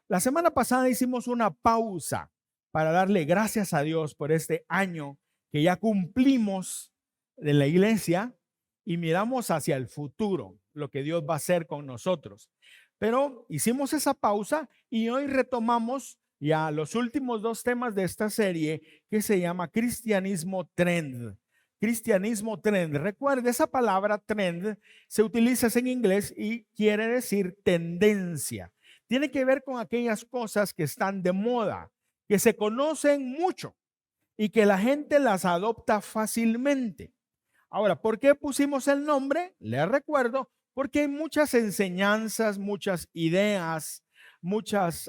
La semana pasada hicimos una pausa para darle gracias a Dios por este año que ya cumplimos de la iglesia y miramos hacia el futuro, lo que Dios va a hacer con nosotros. Pero hicimos esa pausa y hoy retomamos ya los últimos dos temas de esta serie que se llama Cristianismo Trend. Cristianismo Trend. Recuerde, esa palabra trend se utiliza en inglés y quiere decir tendencia. Tiene que ver con aquellas cosas que están de moda, que se conocen mucho y que la gente las adopta fácilmente. Ahora, ¿por qué pusimos el nombre? Les recuerdo, porque hay muchas enseñanzas, muchas ideas, muchos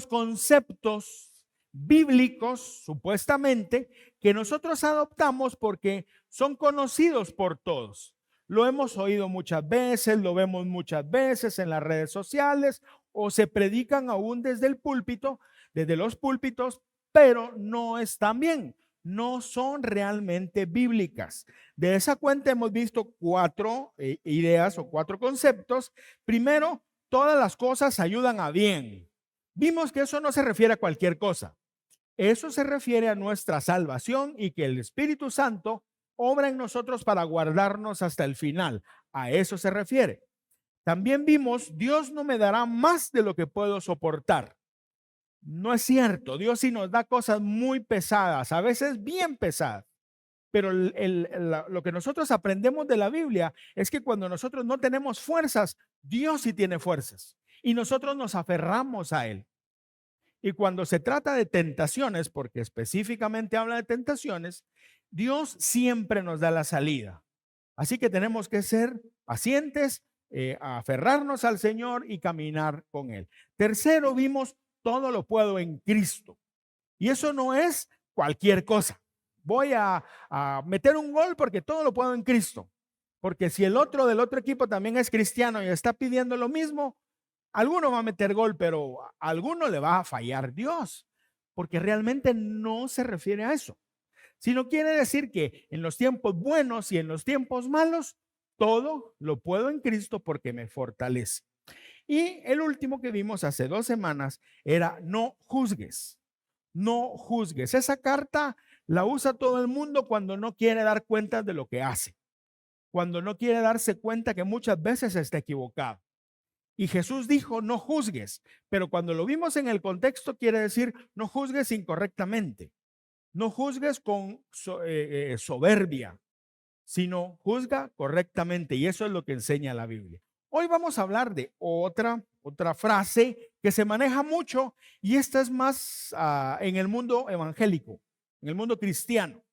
conceptos bíblicos, supuestamente, que nosotros adoptamos porque son conocidos por todos. Lo hemos oído muchas veces, lo vemos muchas veces en las redes sociales o se predican aún desde el púlpito, desde los púlpitos, pero no están bien, no son realmente bíblicas. De esa cuenta hemos visto cuatro ideas o cuatro conceptos. Primero, todas las cosas ayudan a bien. Vimos que eso no se refiere a cualquier cosa. Eso se refiere a nuestra salvación y que el Espíritu Santo obra en nosotros para guardarnos hasta el final. A eso se refiere. También vimos, Dios no me dará más de lo que puedo soportar. No es cierto, Dios sí nos da cosas muy pesadas, a veces bien pesadas. Pero lo que nosotros aprendemos de la Biblia es que cuando nosotros no tenemos fuerzas, Dios sí tiene fuerzas. Y nosotros nos aferramos a Él. Y cuando se trata de tentaciones, porque específicamente habla de tentaciones, Dios siempre nos da la salida. Así que tenemos que ser pacientes, aferrarnos al Señor y caminar con Él. Tercero, vimos todo lo puedo en Cristo. Y eso no es cualquier cosa. Voy a meter un gol porque todo lo puedo en Cristo. Porque si el otro del otro equipo también es cristiano y está pidiendo lo mismo, alguno va a meter gol, pero a alguno le va a fallar Dios. Porque realmente no se refiere a eso. Sino quiere decir que en los tiempos buenos y en los tiempos malos, todo lo puedo en Cristo porque me fortalece. Y el último que vimos hace 2 semanas era no juzgues. No juzgues. Esa carta la usa todo el mundo cuando no quiere dar cuenta de lo que hace, cuando no quiere darse cuenta que muchas veces está equivocado. Y Jesús dijo, no juzgues, pero cuando lo vimos en el contexto quiere decir, no juzgues incorrectamente, no juzgues con soberbia, sino juzga correctamente. Y eso es lo que enseña la Biblia. Hoy vamos a hablar de otra frase que se maneja mucho y esta es más en el mundo evangélico, en el mundo cristiano.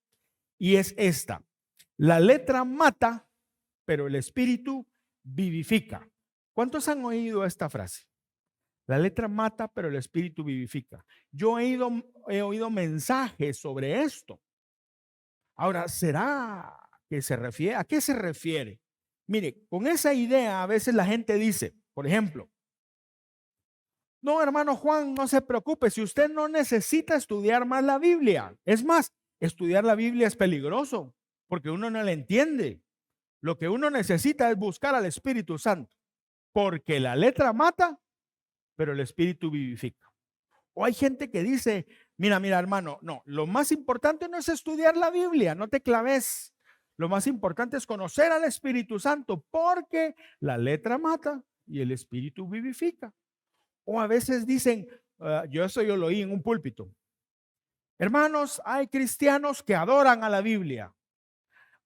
Y es esta: la letra mata, pero el espíritu vivifica. ¿Cuántos han oído esta frase? La letra mata, pero el espíritu vivifica. Yo he oído mensajes sobre esto. Ahora, ¿será que se refiere? ¿A qué se refiere? Mire, con esa idea a veces la gente dice, por ejemplo, no, hermano Juan, no se preocupe, si usted no necesita estudiar más la Biblia. Es más, estudiar la Biblia es peligroso porque uno no la entiende. Lo que uno necesita es buscar al Espíritu Santo, porque la letra mata, pero el Espíritu vivifica. O hay gente que dice, mira, hermano, no, lo más importante no es estudiar la Biblia, no te claves. Lo más importante es conocer al Espíritu Santo, porque la letra mata y el Espíritu vivifica. O a veces dicen, yo lo oí en un púlpito, hermanos, hay cristianos que adoran a la Biblia.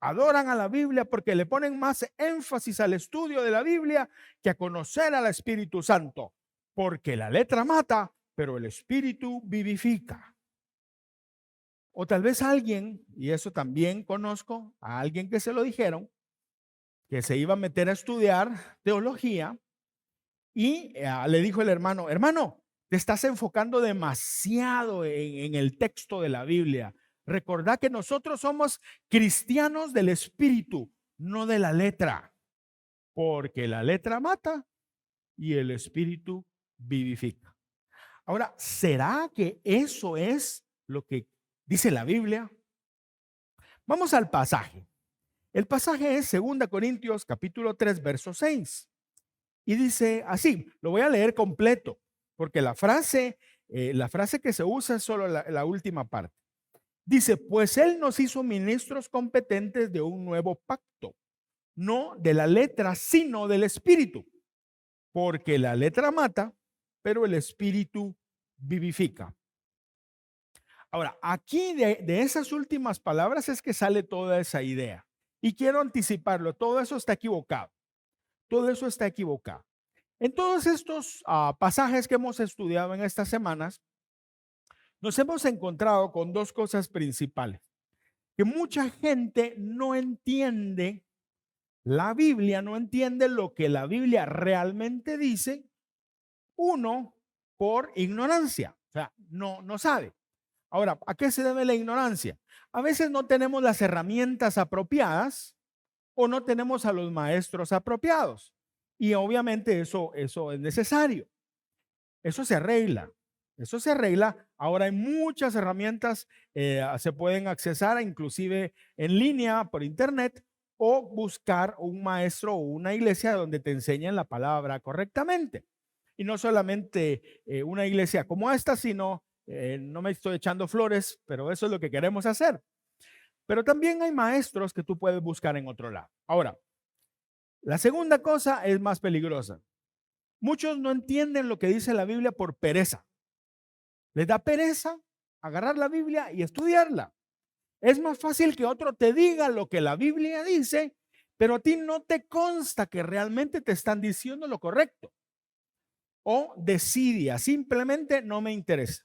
Adoran a la Biblia porque le ponen más énfasis al estudio de la Biblia que a conocer al Espíritu Santo. Porque la letra mata, pero el Espíritu vivifica. O tal vez alguien, y eso también conozco, a alguien que se lo dijeron, que se iba a meter a estudiar teología y le dijo el hermano, te estás enfocando demasiado en el texto de la Biblia. Recordá que nosotros somos cristianos del Espíritu, no de la letra, porque la letra mata y el Espíritu vivifica. Ahora, ¿será que eso es lo que dice la Biblia? Vamos al pasaje. El pasaje es 2 Corintios capítulo 3, verso 6. Y dice así, lo voy a leer completo, porque la frase que se usa es solo la última parte. Dice, pues Él nos hizo ministros competentes de un nuevo pacto, no de la letra, sino del Espíritu, porque la letra mata, pero el Espíritu vivifica. Ahora, aquí de esas últimas palabras es que sale toda esa idea. Y quiero anticiparlo, todo eso está equivocado. Todo eso está equivocado. En todos estos pasajes que hemos estudiado en estas semanas, nos hemos encontrado con dos cosas principales. Que mucha gente no entiende la Biblia, no entiende lo que la Biblia realmente dice. Uno, por ignorancia, o sea, no sabe. Ahora, ¿a qué se debe la ignorancia? A veces no tenemos las herramientas apropiadas o no tenemos a los maestros apropiados. Y obviamente eso es necesario. Eso se arregla. Eso se arregla. Ahora hay muchas herramientas, se pueden accesar inclusive en línea por internet o buscar un maestro o una iglesia donde te enseñen la palabra correctamente. Y no solamente una iglesia como esta, sino, no me estoy echando flores, pero eso es lo que queremos hacer. Pero también hay maestros que tú puedes buscar en otro lado. Ahora, la segunda cosa es más peligrosa. Muchos no entienden lo que dice la Biblia por pereza. Les da pereza agarrar la Biblia y estudiarla. Es más fácil que otro te diga lo que la Biblia dice, pero a ti no te consta que realmente te están diciendo lo correcto. O desidia, simplemente no me interesa.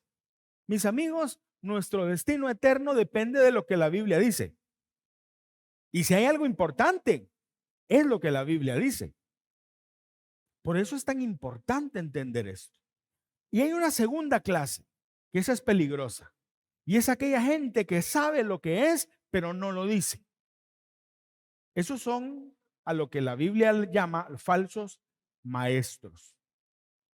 Mis amigos, nuestro destino eterno depende de lo que la Biblia dice. Y si hay algo importante, es lo que la Biblia dice. Por eso es tan importante entender esto. Y hay una segunda clase, que esa es peligrosa. Y es aquella gente que sabe lo que es, pero no lo dice. Esos son a lo que la Biblia llama falsos maestros.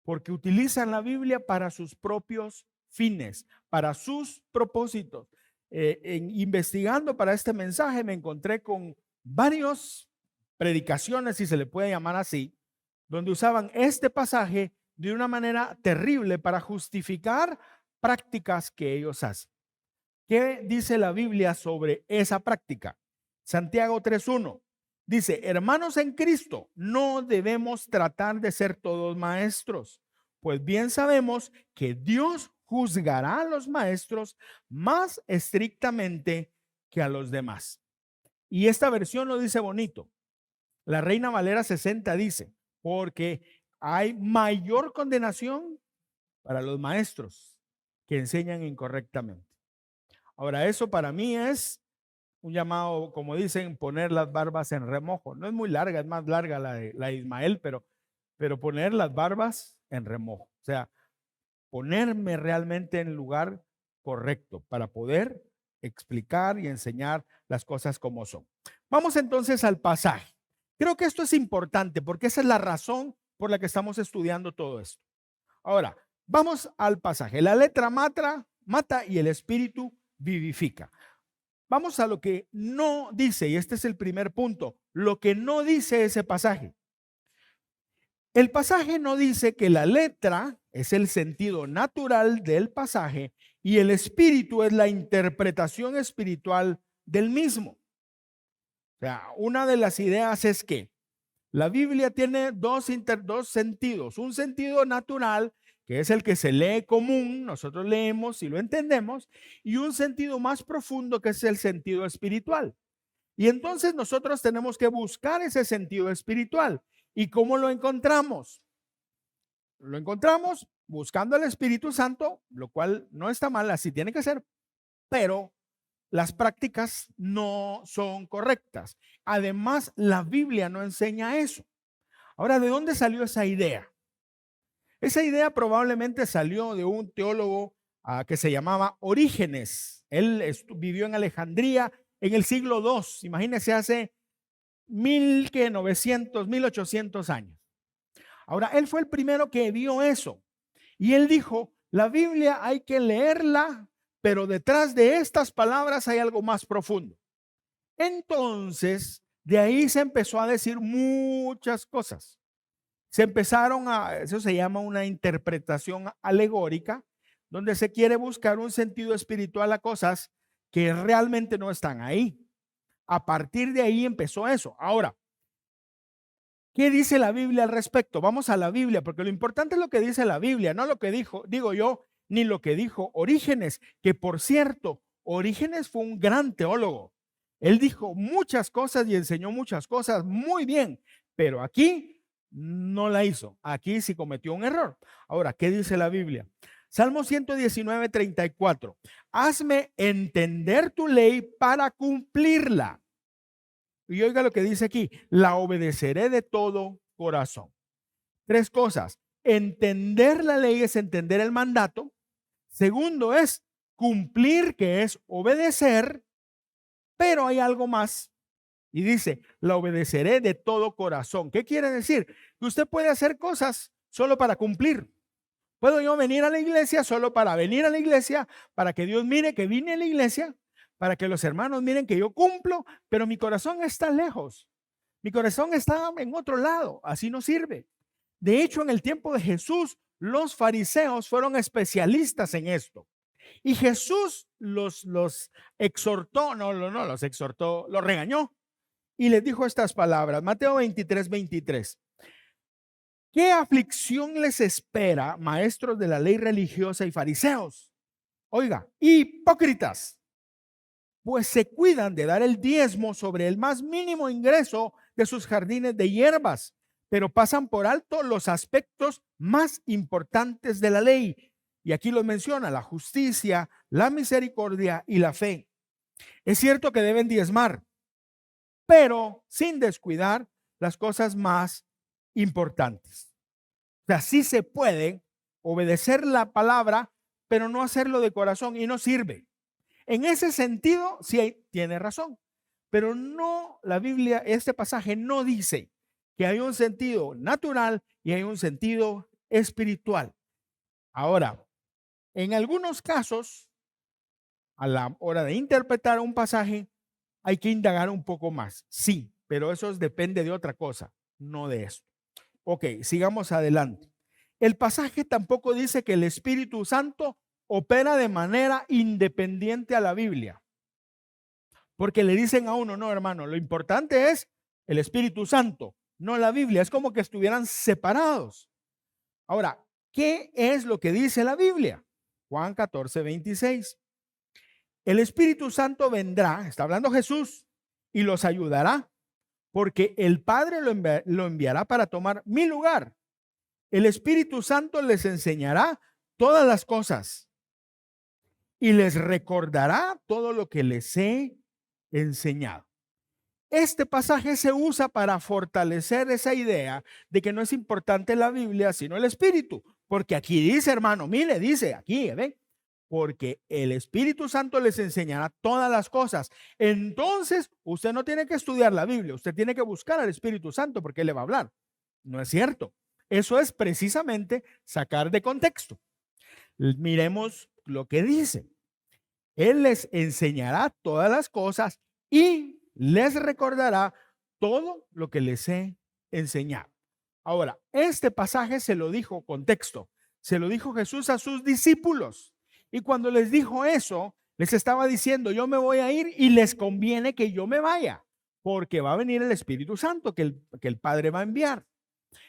Porque utilizan la Biblia para sus propios fines, para sus propósitos. Investigando para este mensaje me encontré con varias predicaciones, si se le puede llamar así, donde usaban este pasaje de una manera terrible para justificar prácticas que ellos hacen. ¿Qué dice la Biblia sobre esa práctica? Santiago 3:1 dice, hermanos en Cristo, no debemos tratar de ser todos maestros, pues bien sabemos que Dios juzgará a los maestros más estrictamente que a los demás. Y esta versión lo dice bonito. La Reina Valera 60 dice, porque hay mayor condenación para los maestros que enseñan incorrectamente. Ahora, eso para mí es un llamado, como dicen, poner las barbas en remojo. No es muy larga, es más larga la de Ismael, pero poner las barbas en remojo. O sea, ponerme realmente en el lugar correcto para poder explicar y enseñar las cosas como son. Vamos entonces al pasaje. Creo que esto es importante porque esa es la razón por la que estamos estudiando todo esto. Ahora, vamos al pasaje. La letra mata y el espíritu vivifica. Vamos a lo que no dice, y este es el primer punto, lo que no dice ese pasaje. El pasaje no dice que la letra es el sentido natural del pasaje y el espíritu es la interpretación espiritual del mismo. O sea, una de las ideas es que la Biblia tiene dos sentidos, un sentido natural, que es el que se lee común, nosotros leemos y lo entendemos, y un sentido más profundo, que es el sentido espiritual. Y entonces nosotros tenemos que buscar ese sentido espiritual. ¿Y cómo lo encontramos? Lo encontramos buscando al Espíritu Santo, lo cual no está mal, así tiene que ser, pero las prácticas no son correctas. Además, la Biblia no enseña eso. Ahora, ¿de dónde salió esa idea? Esa idea probablemente salió de un teólogo que se llamaba Orígenes. Él vivió en Alejandría en el siglo II, imagínense, hace 1800 años. Ahora, él fue el primero que vio eso. Y él dijo, la Biblia hay que leerla, pero detrás de estas palabras hay algo más profundo. Entonces, de ahí se empezó a decir muchas cosas. eso se llama una interpretación alegórica, donde se quiere buscar un sentido espiritual a cosas que realmente no están ahí. A partir de ahí empezó eso. Ahora, ¿qué dice la Biblia al respecto? Vamos a la Biblia, porque lo importante es lo que dice la Biblia, no lo que digo yo, ni lo que dijo Orígenes, que por cierto, Orígenes fue un gran teólogo. Él dijo muchas cosas y enseñó muchas cosas muy bien, pero aquí no la hizo. Aquí sí cometió un error. Ahora, ¿qué dice la Biblia? Salmo 119, 34. Hazme entender tu ley para cumplirla. Y oiga lo que dice aquí, la obedeceré de todo corazón. Tres cosas. Entender la ley es entender el mandato. Segundo es cumplir, que es obedecer. Pero hay algo más. Y dice, la obedeceré de todo corazón. ¿Qué quiere decir? Que usted puede hacer cosas solo para cumplir. ¿Puedo yo venir a la iglesia solo para venir a la iglesia, para que Dios mire que vine a la iglesia, para que los hermanos miren que yo cumplo, pero mi corazón está lejos? Mi corazón está en otro lado, así no sirve. De hecho, en el tiempo de Jesús, los fariseos fueron especialistas en esto. Y Jesús los exhortó, no los exhortó, los regañó y les dijo estas palabras. Mateo 23, 23. ¿Qué aflicción les espera, maestros de la ley religiosa y fariseos? Oiga, hipócritas, pues se cuidan de dar el diezmo sobre el más mínimo ingreso de sus jardines de hierbas, pero pasan por alto los aspectos más importantes de la ley. Y aquí los menciona: la justicia, la misericordia y la fe. Es cierto que deben diezmar, pero sin descuidar las cosas más importantes. O sea, sí se puede obedecer la palabra, pero no hacerlo de corazón, y no sirve. En ese sentido, sí tiene razón, pero no, la Biblia, este pasaje no dice que hay un sentido natural y hay un sentido espiritual. Ahora, en algunos casos, a la hora de interpretar un pasaje, hay que indagar un poco más. Sí, pero eso depende de otra cosa, no de esto. Ok, sigamos adelante. El pasaje tampoco dice que el Espíritu Santo opera de manera independiente a la Biblia. Porque le dicen a uno: no, hermano, lo importante es el Espíritu Santo, no la Biblia. Es como que estuvieran separados. Ahora, ¿qué es lo que dice la Biblia? Juan 14, 26. El Espíritu Santo vendrá, está hablando Jesús, y los ayudará, porque el Padre lo enviará para tomar mi lugar. El Espíritu Santo les enseñará todas las cosas y les recordará todo lo que les he enseñado. Este pasaje se usa para fortalecer esa idea de que no es importante la Biblia, sino el Espíritu. Porque aquí dice, hermano, mire, dice aquí, ¿ven? Porque el Espíritu Santo les enseñará todas las cosas. Entonces, usted no tiene que estudiar la Biblia, usted tiene que buscar al Espíritu Santo porque Él le va a hablar. No es cierto. Eso es precisamente sacar de contexto. Miremos lo que dice. Él les enseñará todas las cosas y les recordará todo lo que les he enseñado. Ahora, este pasaje se lo dijo, contexto, se lo dijo Jesús a sus discípulos. Y cuando les dijo eso, les estaba diciendo: yo me voy a ir y les conviene que yo me vaya, porque va a venir el Espíritu Santo que el Padre va a enviar.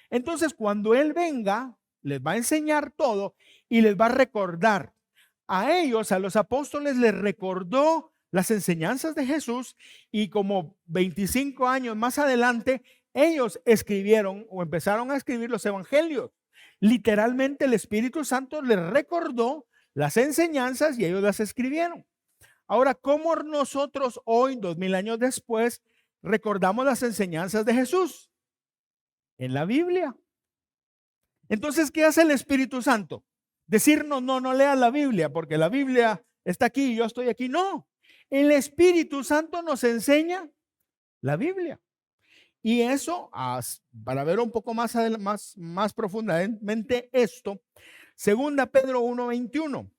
Entonces, cuando Él venga, les va a enseñar todo y les va a recordar. A ellos, a los apóstoles, les recordó las enseñanzas de Jesús, y como 25 años más adelante, ellos escribieron o empezaron a escribir los evangelios. Literalmente el Espíritu Santo les recordó las enseñanzas y ellos las escribieron. Ahora, ¿cómo nosotros hoy, 2000 años después, recordamos las enseñanzas de Jesús? En la Biblia. Entonces, ¿qué hace el Espíritu Santo? Decirnos: no, no leas la Biblia porque la Biblia está aquí y yo estoy aquí. No, el Espíritu Santo nos enseña la Biblia. Y eso, para ver un poco más profundamente esto, segunda Pedro 1:21.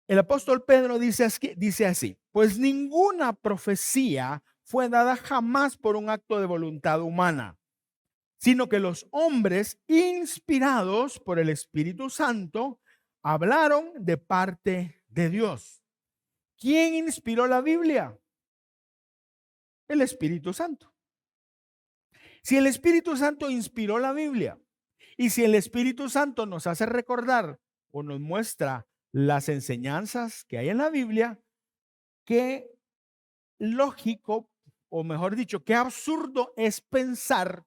El apóstol Pedro dice así: pues ninguna profecía fue dada jamás por un acto de voluntad humana, sino que los hombres inspirados por el Espíritu Santo hablaron de parte de Dios. ¿Quién inspiró la Biblia? El Espíritu Santo. Si el Espíritu Santo inspiró la Biblia y si el Espíritu Santo nos hace recordar o nos muestra las enseñanzas que hay en la Biblia, qué lógico, o mejor dicho, qué absurdo es pensar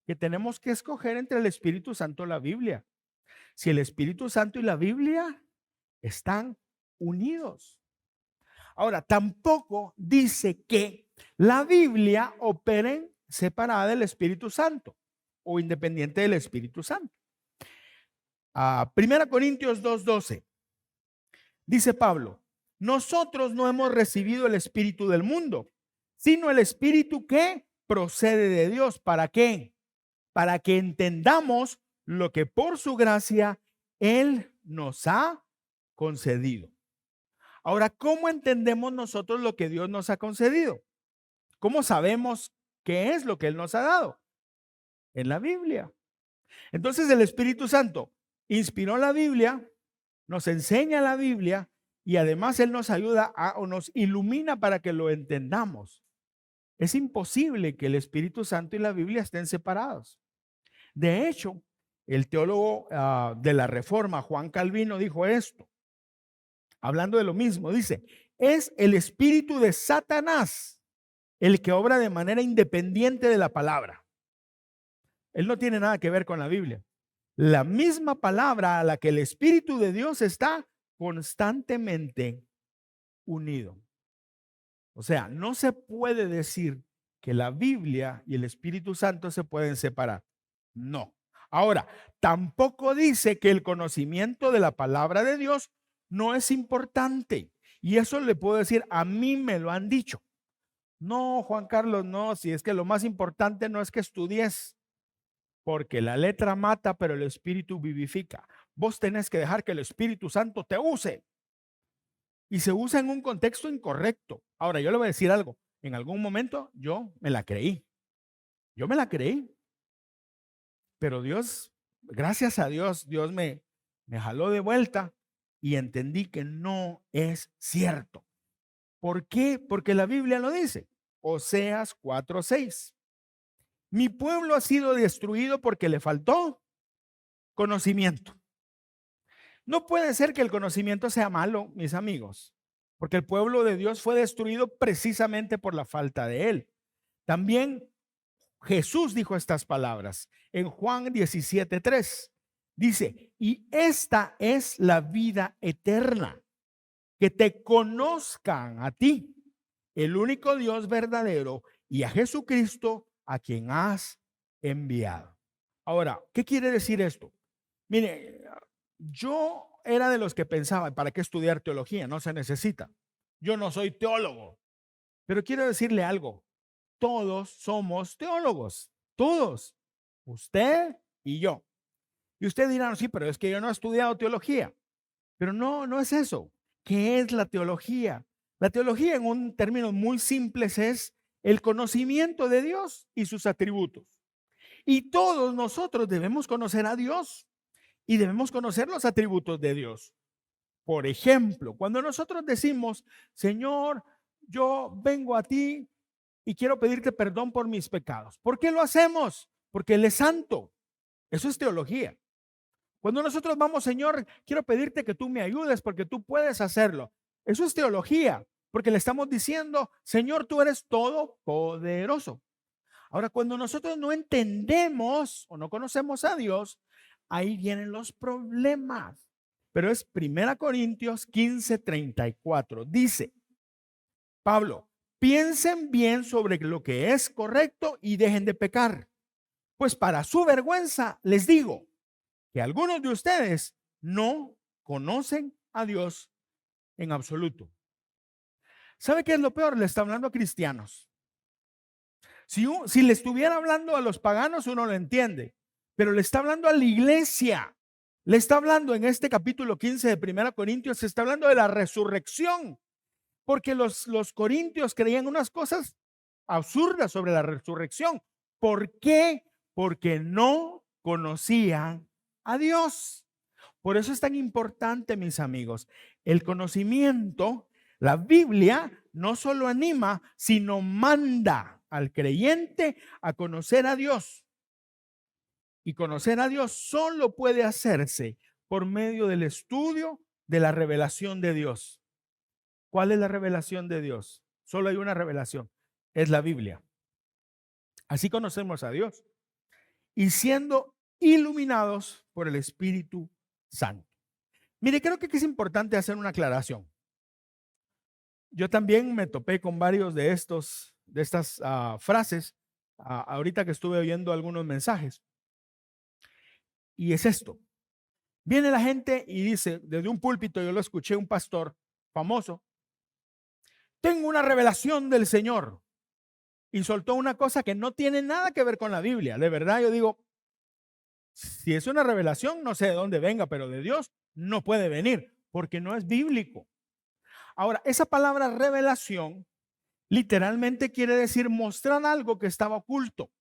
que tenemos que escoger entre el Espíritu Santo y la Biblia. Si el Espíritu Santo y la Biblia están unidos. Ahora, tampoco dice que la Biblia opere separada del Espíritu Santo o independiente del Espíritu Santo. 1 Corintios 2:12 dice Pablo: nosotros no hemos recibido el espíritu del mundo, sino el espíritu que procede de Dios. ¿Para qué? Para que entendamos lo que por su gracia Él nos ha concedido. Ahora, ¿cómo entendemos nosotros lo que Dios nos ha concedido? ¿Cómo sabemos qué es lo que Él nos ha dado? En la Biblia. Entonces el Espíritu Santo inspiró la Biblia, nos enseña la Biblia y además Él nos ayuda o nos ilumina para que lo entendamos. Es imposible que el Espíritu Santo y la Biblia estén separados. De hecho, el teólogo de la Reforma, Juan Calvino, dijo esto, hablando de lo mismo, dice: es el espíritu de Satanás el que obra de manera independiente de la palabra. Él no tiene nada que ver con la Biblia. La misma palabra a la que el Espíritu de Dios está constantemente unido. O sea, no se puede decir que la Biblia y el Espíritu Santo se pueden separar. No. Ahora, tampoco dice que el conocimiento de la palabra de Dios no es importante. Y eso le puedo decir, a mí me lo han dicho. No, Juan Carlos, no, si es que lo más importante no es que estudies, porque la letra mata, pero el Espíritu vivifica. Vos tenés que dejar que el Espíritu Santo te use. Y se usa en un contexto incorrecto. Ahora, yo le voy a decir algo. En algún momento yo me la creí. Yo me la creí. Pero Dios, gracias a Dios, Dios me jaló de vuelta y entendí que no es cierto. ¿Por qué? Porque la Biblia lo dice. Oseas 4:6. Mi pueblo ha sido destruido porque le faltó conocimiento. No puede ser que el conocimiento sea malo, mis amigos, porque el pueblo de Dios fue destruido precisamente por la falta de él. También Jesús dijo estas palabras en Juan 17:3. Dice: y esta es la vida eterna, que te conozcan a ti, el único Dios verdadero, y a Jesucristo, a quien has enviado. Ahora, ¿qué quiere decir esto? Mire, yo era de los que pensaba, ¿para qué estudiar teología? No se necesita. Yo no soy teólogo, pero quiero decirle algo. Todos somos teólogos, todos, usted y yo. Y usted dirá: no, sí, pero es que yo no he estudiado teología. Pero no, no es eso. ¿Qué es la teología? La teología, en un término muy simple, es el conocimiento de Dios y sus atributos. Y todos nosotros debemos conocer a Dios y debemos conocer los atributos de Dios. Por ejemplo, cuando nosotros decimos: Señor, yo vengo a ti y quiero pedirte perdón por mis pecados. ¿Por qué lo hacemos? Porque Él es santo. Eso es teología. Cuando nosotros vamos: Señor, quiero pedirte que tú me ayudes porque tú puedes hacerlo. Eso es teología, porque le estamos diciendo: Señor, tú eres todopoderoso. Ahora, cuando nosotros no entendemos o no conocemos a Dios, ahí vienen los problemas. Pero es 1 Corintios 15:34. Dice Pablo: piensen bien sobre lo que es correcto y dejen de pecar. Pues para su vergüenza les digo que algunos de ustedes no conocen a Dios en absoluto. ¿Sabe qué es lo peor? Le está hablando a cristianos. Si le estuviera hablando a los paganos, uno lo entiende, pero le está hablando a la iglesia. Le está hablando en este capítulo 15 de 1 Corintios, se está hablando de la resurrección, porque los corintios creían unas cosas absurdas sobre la resurrección. ¿Por qué? porque no conocían a Dios. Por eso es tan importante, mis amigos, el conocimiento. La Biblia no solo anima, sino manda al creyente a conocer a Dios. Y conocer a Dios solo puede hacerse por medio del estudio de la revelación de Dios. ¿Cuál es la revelación de Dios? Solo hay una revelación, es la Biblia. Así conocemos a Dios y siendo iluminados por el Espíritu Santo. Mire, creo que aquí es importante hacer una aclaración. Yo también me topé con varios de estas frases ahorita que estuve oyendo algunos mensajes. Y es esto. Viene la gente y dice, desde un púlpito, yo lo escuché, un pastor famoso, tengo una revelación del Señor. Y soltó una cosa que no tiene nada que ver con la Biblia. De verdad, yo digo, si es una revelación, no sé de dónde venga, pero de Dios no puede venir, porque no es bíblico. Ahora, esa palabra revelación literalmente quiere decir mostrar algo que estaba oculto.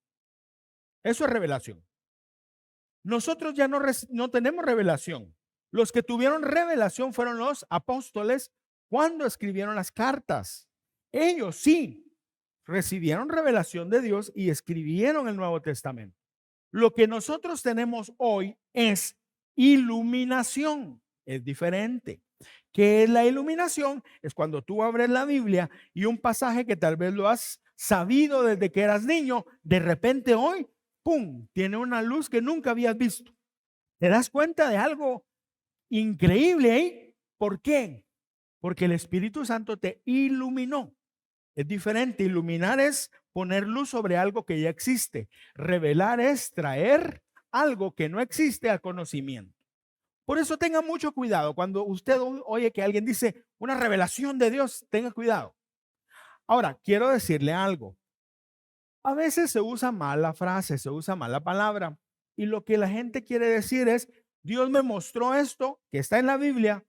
Eso es revelación. Nosotros ya no tenemos revelación. Los que tuvieron revelación fueron los apóstoles cuando escribieron las cartas. Ellos sí recibieron revelación de Dios y escribieron el Nuevo Testamento. Lo que nosotros tenemos hoy es iluminación. Es diferente. ¿Qué es la iluminación? Es cuando tú abres la Biblia y un pasaje que tal vez lo has sabido desde que eras niño, de repente hoy, ¡pum!, tiene una luz que nunca habías visto. ¿Te das cuenta de algo increíble ahí? ¿Por qué? Porque el Espíritu Santo te iluminó. Es diferente. Iluminar es poner luz sobre algo que ya existe. Revelar es traer algo que no existe al conocimiento. Por eso tenga mucho cuidado. Cuando usted oye que alguien dice una revelación de Dios, tenga cuidado. Ahora, quiero decirle algo. A veces se usa mal la frase, se usa mal la palabra. Y lo que la gente quiere decir es, Dios me mostró esto que está en la Biblia,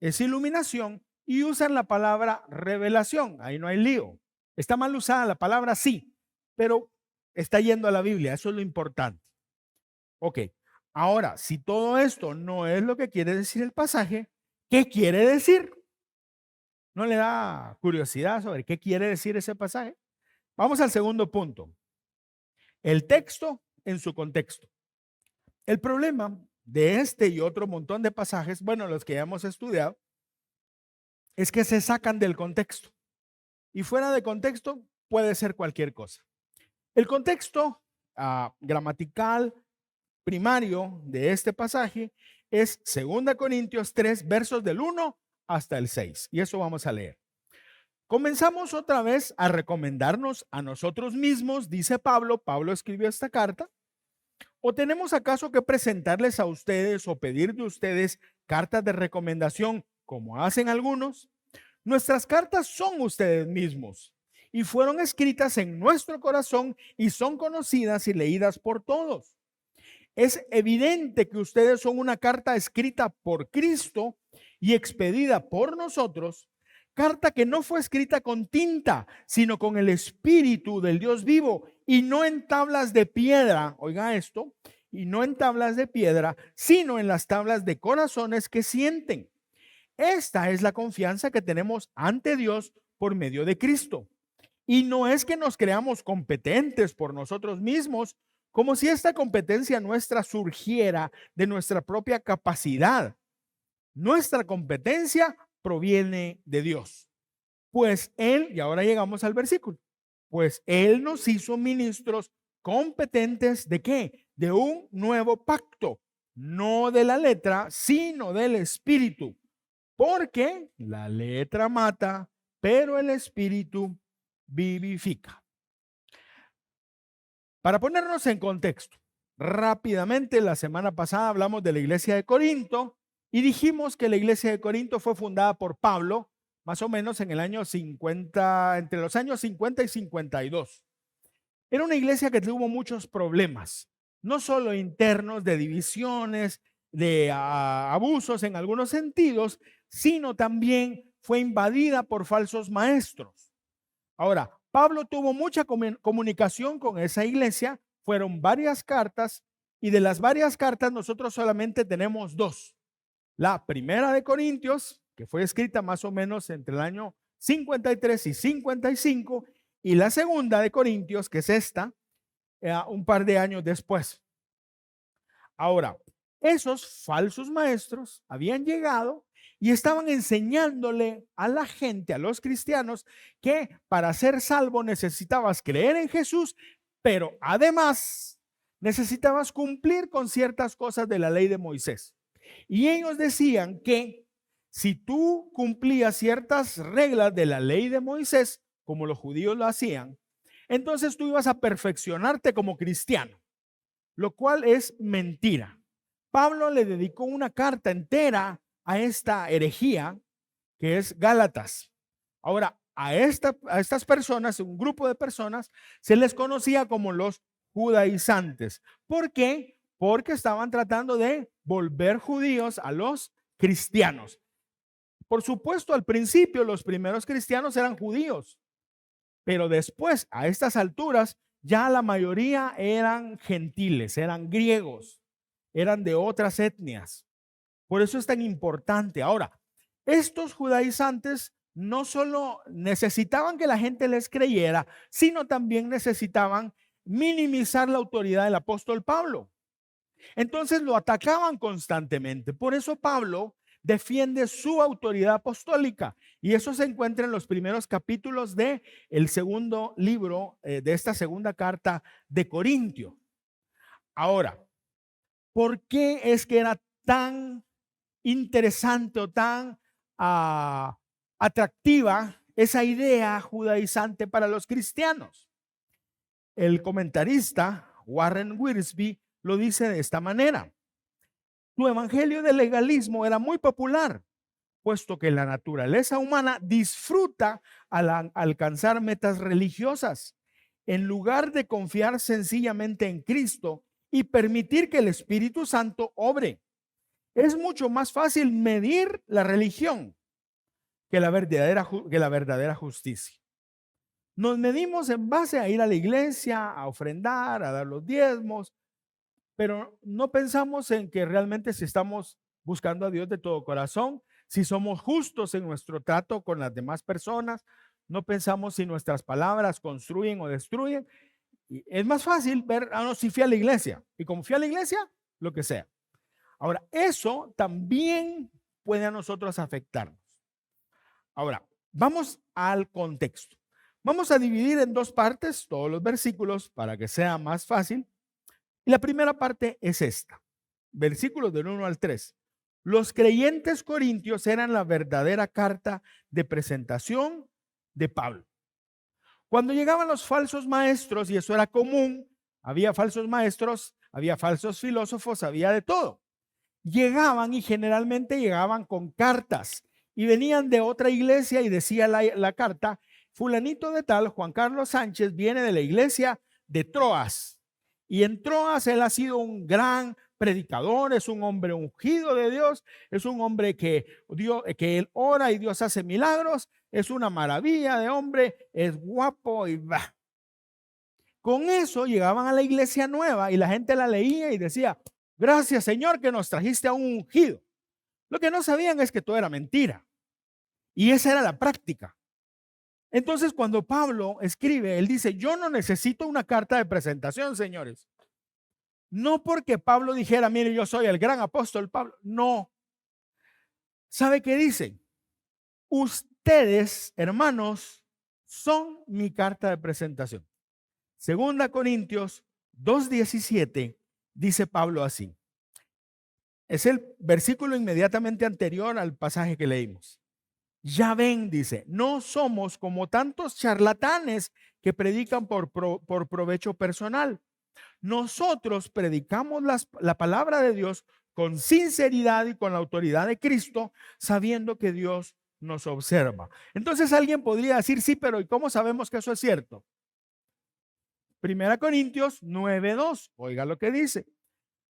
es iluminación, y usan la palabra revelación. Ahí no hay lío. Está mal usada la palabra, sí, pero está yendo a la Biblia. Eso es lo importante. Ok. Ahora, si todo esto no es lo que quiere decir el pasaje, ¿qué quiere decir? ¿No le da curiosidad sobre qué quiere decir ese pasaje? Vamos al segundo punto. El texto en su contexto. El problema de este y otro montón de pasajes, bueno, los que ya hemos estudiado, es que se sacan del contexto. Y fuera de contexto puede ser cualquier cosa. El contexto gramatical primario de este pasaje es 2 Corintios 3, versos del 1 hasta el 6. Y eso vamos a leer. Comenzamos otra vez a recomendarnos a nosotros mismos, dice Pablo. Pablo escribió esta carta. ¿O tenemos acaso que presentarles a ustedes o pedir de ustedes cartas de recomendación como hacen algunos? Nuestras cartas son ustedes mismos y fueron escritas en nuestro corazón y son conocidas y leídas por todos. Es evidente que ustedes son una carta escrita por Cristo y expedida por nosotros, carta que no fue escrita con tinta, sino con el Espíritu del Dios vivo y no en tablas de piedra, oiga esto, y no en tablas de piedra, sino en las tablas de corazones que sienten. Esta es la confianza que tenemos ante Dios por medio de Cristo. Y no es que nos creamos competentes por nosotros mismos, como si esta competencia nuestra surgiera de nuestra propia capacidad. Nuestra competencia proviene de Dios. Pues Él, y ahora llegamos al versículo, pues Él nos hizo ministros competentes ¿de qué? De un nuevo pacto, no de la letra, sino del Espíritu. Porque la letra mata, pero el Espíritu vivifica. Para ponernos en contexto, rápidamente, la semana pasada hablamos de la iglesia de Corinto y dijimos que la iglesia de Corinto fue fundada por Pablo más o menos en el año 50, entre los años 50 y 52. Era una iglesia que tuvo muchos problemas, no solo internos de divisiones, de abusos en algunos sentidos, sino también fue invadida por falsos maestros. Ahora, Pablo tuvo mucha comunicación con esa iglesia, fueron varias cartas y de las varias cartas nosotros solamente tenemos dos. La primera de Corintios, que fue escrita más o menos entre el año 53 y 55, y la segunda de Corintios, que es esta, un par de años después. Ahora, esos falsos maestros habían llegado y estaban enseñándole a la gente, a los cristianos, que para ser salvo necesitabas creer en Jesús, pero además necesitabas cumplir con ciertas cosas de la ley de Moisés. Y ellos decían que si tú cumplías ciertas reglas de la ley de Moisés, como los judíos lo hacían, entonces tú ibas a perfeccionarte como cristiano, lo cual es mentira. Pablo le dedicó una carta entera a esta herejía que es Gálatas. Ahora, a estas personas, un grupo de personas, se les conocía como los judaizantes. ¿Por qué? Porque estaban tratando de volver judíos a los cristianos. Por supuesto, al principio los primeros cristianos eran judíos, pero después, a estas alturas, ya la mayoría eran gentiles, eran griegos, eran de otras etnias. Por eso es tan importante. Ahora, estos judaizantes no solo necesitaban que la gente les creyera, sino también necesitaban minimizar la autoridad del apóstol Pablo. Entonces lo atacaban constantemente. Por eso Pablo defiende su autoridad apostólica, y eso se encuentra en los primeros capítulos de el segundo libro de esta segunda carta de Corintio. Ahora, ¿por qué es que era tan interesante o tan atractiva esa idea judaizante para los cristianos? El comentarista Warren Wiersbe lo dice de esta manera: tu evangelio del legalismo era muy popular, puesto que la naturaleza humana disfruta al alcanzar metas religiosas, en lugar de confiar sencillamente en Cristo y permitir que el Espíritu Santo obre. Es mucho más fácil medir la religión que la verdadera justicia. Nos medimos en base a ir a la iglesia, a ofrendar, a dar los diezmos, pero no pensamos en que realmente si estamos buscando a Dios de todo corazón, si somos justos en nuestro trato con las demás personas, no pensamos si nuestras palabras construyen o destruyen. Y es más fácil ver, no, si fui a la iglesia, y como fui a la iglesia, lo que sea. Ahora, eso también puede a nosotros afectarnos. Ahora, vamos al contexto. Vamos a dividir en dos partes todos los versículos para que sea más fácil. Y la primera parte es esta, versículos del 1 al 3. Los creyentes corintios eran la verdadera carta de presentación de Pablo. Cuando llegaban los falsos maestros, y eso era común, había falsos maestros, había falsos filósofos, había de todo. Llegaban y generalmente llegaban con cartas y venían de otra iglesia y decía la carta: fulanito de tal, Juan Carlos Sánchez, viene de la iglesia de Troas. Y en Troas él ha sido un gran predicador, es un hombre ungido de Dios, es un hombre que él ora y Dios hace milagros, es una maravilla de hombre, es guapo y va. Con eso llegaban a la iglesia nueva y la gente la leía y decía: gracias, Señor, que nos trajiste a un ungido. Lo que no sabían es que todo era mentira. Y esa era la práctica. Entonces, cuando Pablo escribe, él dice: yo no necesito una carta de presentación, señores. No porque Pablo dijera: mire, yo soy el gran apóstol Pablo. No. ¿Sabe qué dice? Ustedes, hermanos, son mi carta de presentación. Segunda Corintios 2:17 dice Pablo así. Es el versículo inmediatamente anterior al pasaje que leímos. Ya ven, dice, no somos como tantos charlatanes que predican por provecho personal. Nosotros predicamos la palabra de Dios con sinceridad y con la autoridad de Cristo, sabiendo que Dios nos observa. Entonces alguien podría decir: sí, pero ¿y cómo sabemos que eso es cierto? Primera Corintios 9:2, oiga lo que dice.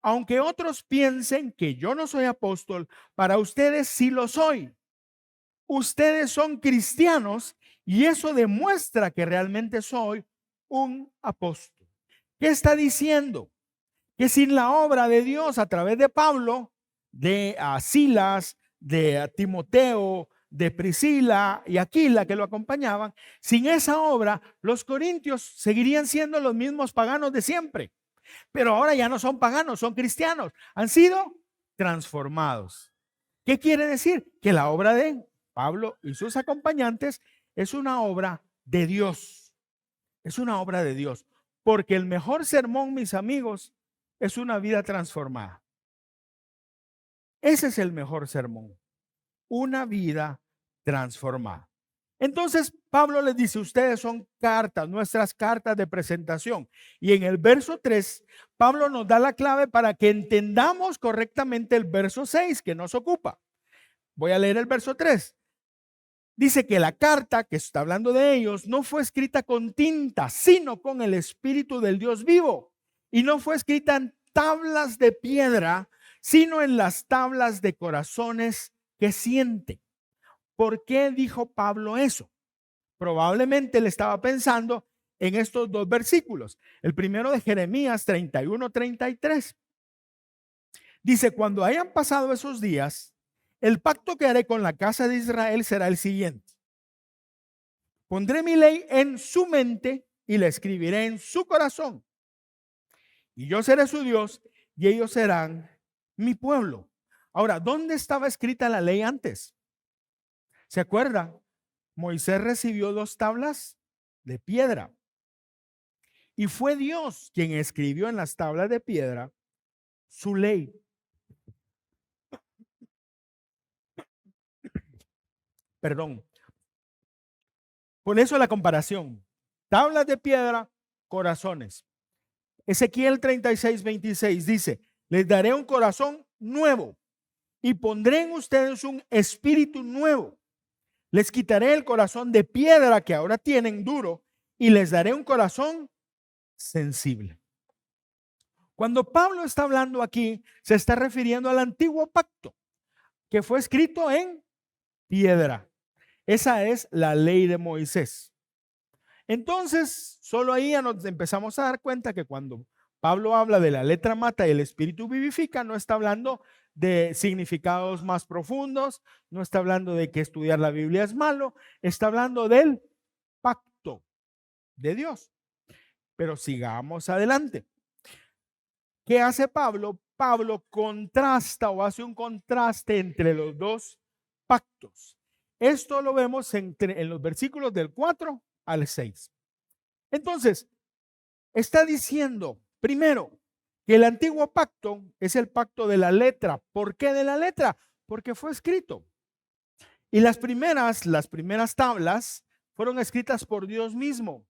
Aunque otros piensen que yo no soy apóstol, para ustedes sí lo soy. Ustedes son cristianos y eso demuestra que realmente soy un apóstol. ¿Qué está diciendo? Que sin la obra de Dios a través de Pablo, de Silas, de Timoteo, de Priscila y Aquila que lo acompañaban, sin esa obra los corintios seguirían siendo los mismos paganos de siempre. Pero ahora ya no son paganos, son cristianos. Han sido transformados. ¿Qué quiere decir? Que la obra de Pablo y sus acompañantes es una obra de Dios. Es una obra de Dios. Porque el mejor sermón, mis amigos, es una vida transformada. Ese es el mejor sermón. Una vida transformada. Entonces Pablo les dice, ustedes son cartas, nuestras cartas de presentación. Y en el verso 3, Pablo nos da la clave para que entendamos correctamente el verso 6 que nos ocupa. Voy a leer el verso 3. Dice que la carta que está hablando de ellos no fue escrita con tinta, sino con el Espíritu del Dios vivo. Y no fue escrita en tablas de piedra, sino en las tablas de corazones que siente. ¿Por qué dijo Pablo eso? Probablemente él estaba pensando en estos dos versículos. El primero de Jeremías 31-33. Dice, cuando hayan pasado esos días, el pacto que haré con la casa de Israel será el siguiente. Pondré mi ley en su mente y la escribiré en su corazón. Y yo seré su Dios y ellos serán mi pueblo. Ahora, ¿dónde estaba escrita la ley antes? ¿Se acuerda? Moisés recibió 2 tablas de piedra. Y fue Dios quien escribió en las tablas de piedra su ley. Perdón. Por eso la comparación. Tablas de piedra, corazones. Ezequiel 36-26 dice, les daré un corazón nuevo y pondré en ustedes un espíritu nuevo. Les quitaré el corazón de piedra que ahora tienen duro y les daré un corazón sensible. Cuando Pablo está hablando aquí, se está refiriendo al antiguo pacto que fue escrito en piedra. Esa es la ley de Moisés. Entonces, solo ahí ya nos empezamos a dar cuenta que cuando Pablo habla de la letra mata y el espíritu vivifica, no está hablando de significados más profundos, no está hablando de que estudiar la Biblia es malo, está hablando del pacto de Dios. Pero sigamos adelante. ¿Qué hace Pablo? Pablo contrasta o hace un contraste entre los dos pactos. Esto lo vemos en los versículos del 4 al 6. Entonces, está diciendo, primero, que el antiguo pacto es el pacto de la letra. ¿Por qué de la letra? Porque fue escrito. Y las primeras tablas fueron escritas por Dios mismo.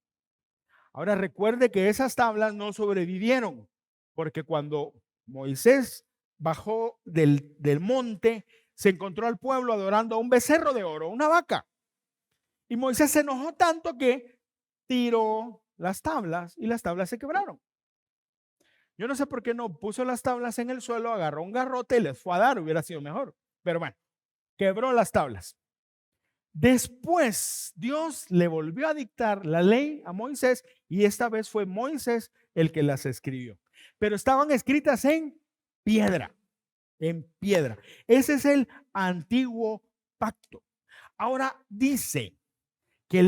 Ahora recuerde que esas tablas no sobrevivieron, porque cuando Moisés bajó del monte, se encontró al pueblo adorando a un becerro de oro, una vaca. Y Moisés se enojó tanto que tiró las tablas y las tablas se quebraron. Yo no sé por qué no puso las tablas en el suelo, agarró un garrote y les fue a dar, hubiera sido mejor. Pero bueno, quebró las tablas. Después Dios le volvió a dictar la ley a Moisés y esta vez fue Moisés el que las escribió. Pero estaban escritas en piedra, en piedra. Ese es el antiguo pacto. Ahora dice que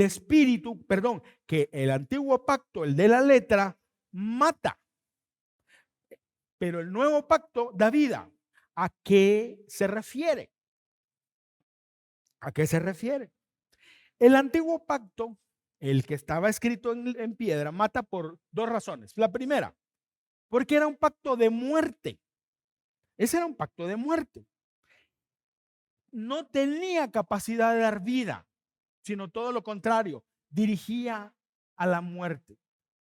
que el antiguo pacto, el de la letra, mata. Pero el nuevo pacto da vida. ¿A qué se refiere? ¿A qué se refiere? El antiguo pacto, el que estaba escrito en piedra, mata por 2 razones. La primera, porque era un pacto de muerte. Ese era un pacto de muerte. No tenía capacidad de dar vida, sino todo lo contrario, dirigía a la muerte.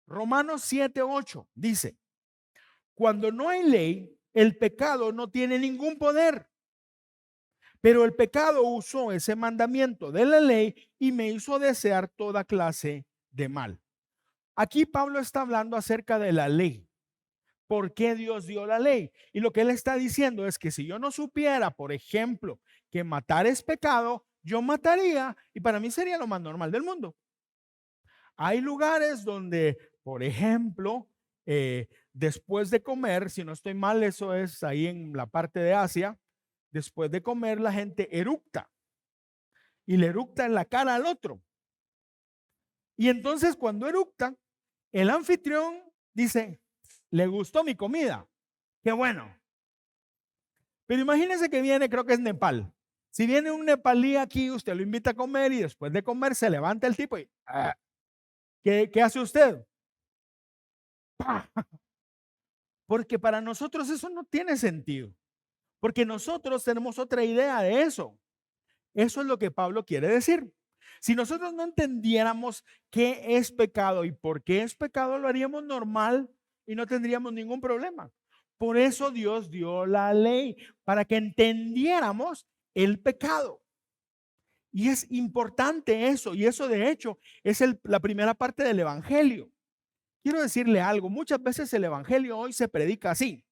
Romanos 7:8 dice, cuando no hay ley, el pecado no tiene ningún poder. Pero el pecado usó ese mandamiento de la ley y me hizo desear toda clase de mal. Aquí Pablo está hablando acerca de la ley. ¿Por qué Dios dio la ley? Y lo que él está diciendo es que si yo no supiera, por ejemplo, que matar es pecado, yo mataría y para mí sería lo más normal del mundo. Hay lugares donde, por ejemplo, después de comer, si no estoy mal, eso es ahí en la parte de Asia, después de comer la gente eructa y le eructa en la cara al otro. Y entonces cuando eructa, el anfitrión dice, le gustó mi comida, qué bueno. Pero imagínense que viene, creo que es Nepal. Si viene un nepalí aquí, usted lo invita a comer y después de comer se levanta el tipo y ¿qué hace usted? ¡Pah! Porque para nosotros eso no tiene sentido. Porque nosotros tenemos otra idea de eso. Eso es lo que Pablo quiere decir. Si nosotros no entendiéramos qué es pecado y por qué es pecado, lo haríamos normal y no tendríamos ningún problema. Por eso Dios dio la ley, para que entendiéramos el pecado. Y es importante eso, y eso de hecho es la primera parte del Evangelio. Quiero decirle algo, muchas veces el Evangelio hoy se predica así.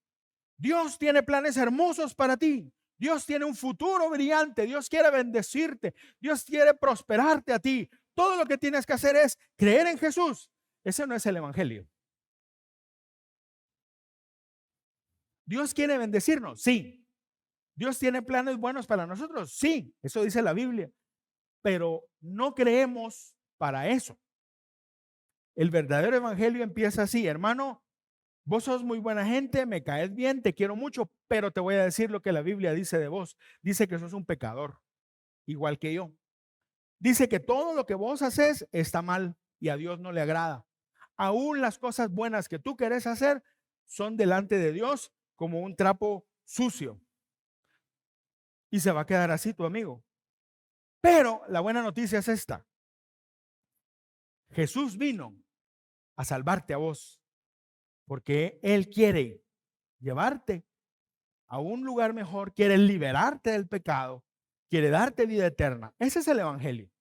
Dios tiene planes hermosos para ti. Dios tiene un futuro brillante. Dios quiere bendecirte. Dios quiere prosperarte a ti. Todo lo que tienes que hacer es creer en Jesús. Ese no es el Evangelio. Dios quiere bendecirnos, sí. Dios tiene planes buenos para nosotros, sí. Eso dice la Biblia. Pero no creemos para eso. El verdadero Evangelio empieza así, hermano. Vos sos muy buena gente, me caes bien, te quiero mucho, pero te voy a decir lo que la Biblia dice de vos. Dice que sos un pecador, igual que yo. Dice que todo lo que vos haces está mal y a Dios no le agrada. Aún las cosas buenas que tú querés hacer son delante de Dios como un trapo sucio. Y se va a quedar así tu amigo. Pero la buena noticia es esta. Jesús vino a salvarte a vos, porque Él quiere llevarte a un lugar mejor, quiere liberarte del pecado, quiere darte vida eterna. Ese es el Evangelio.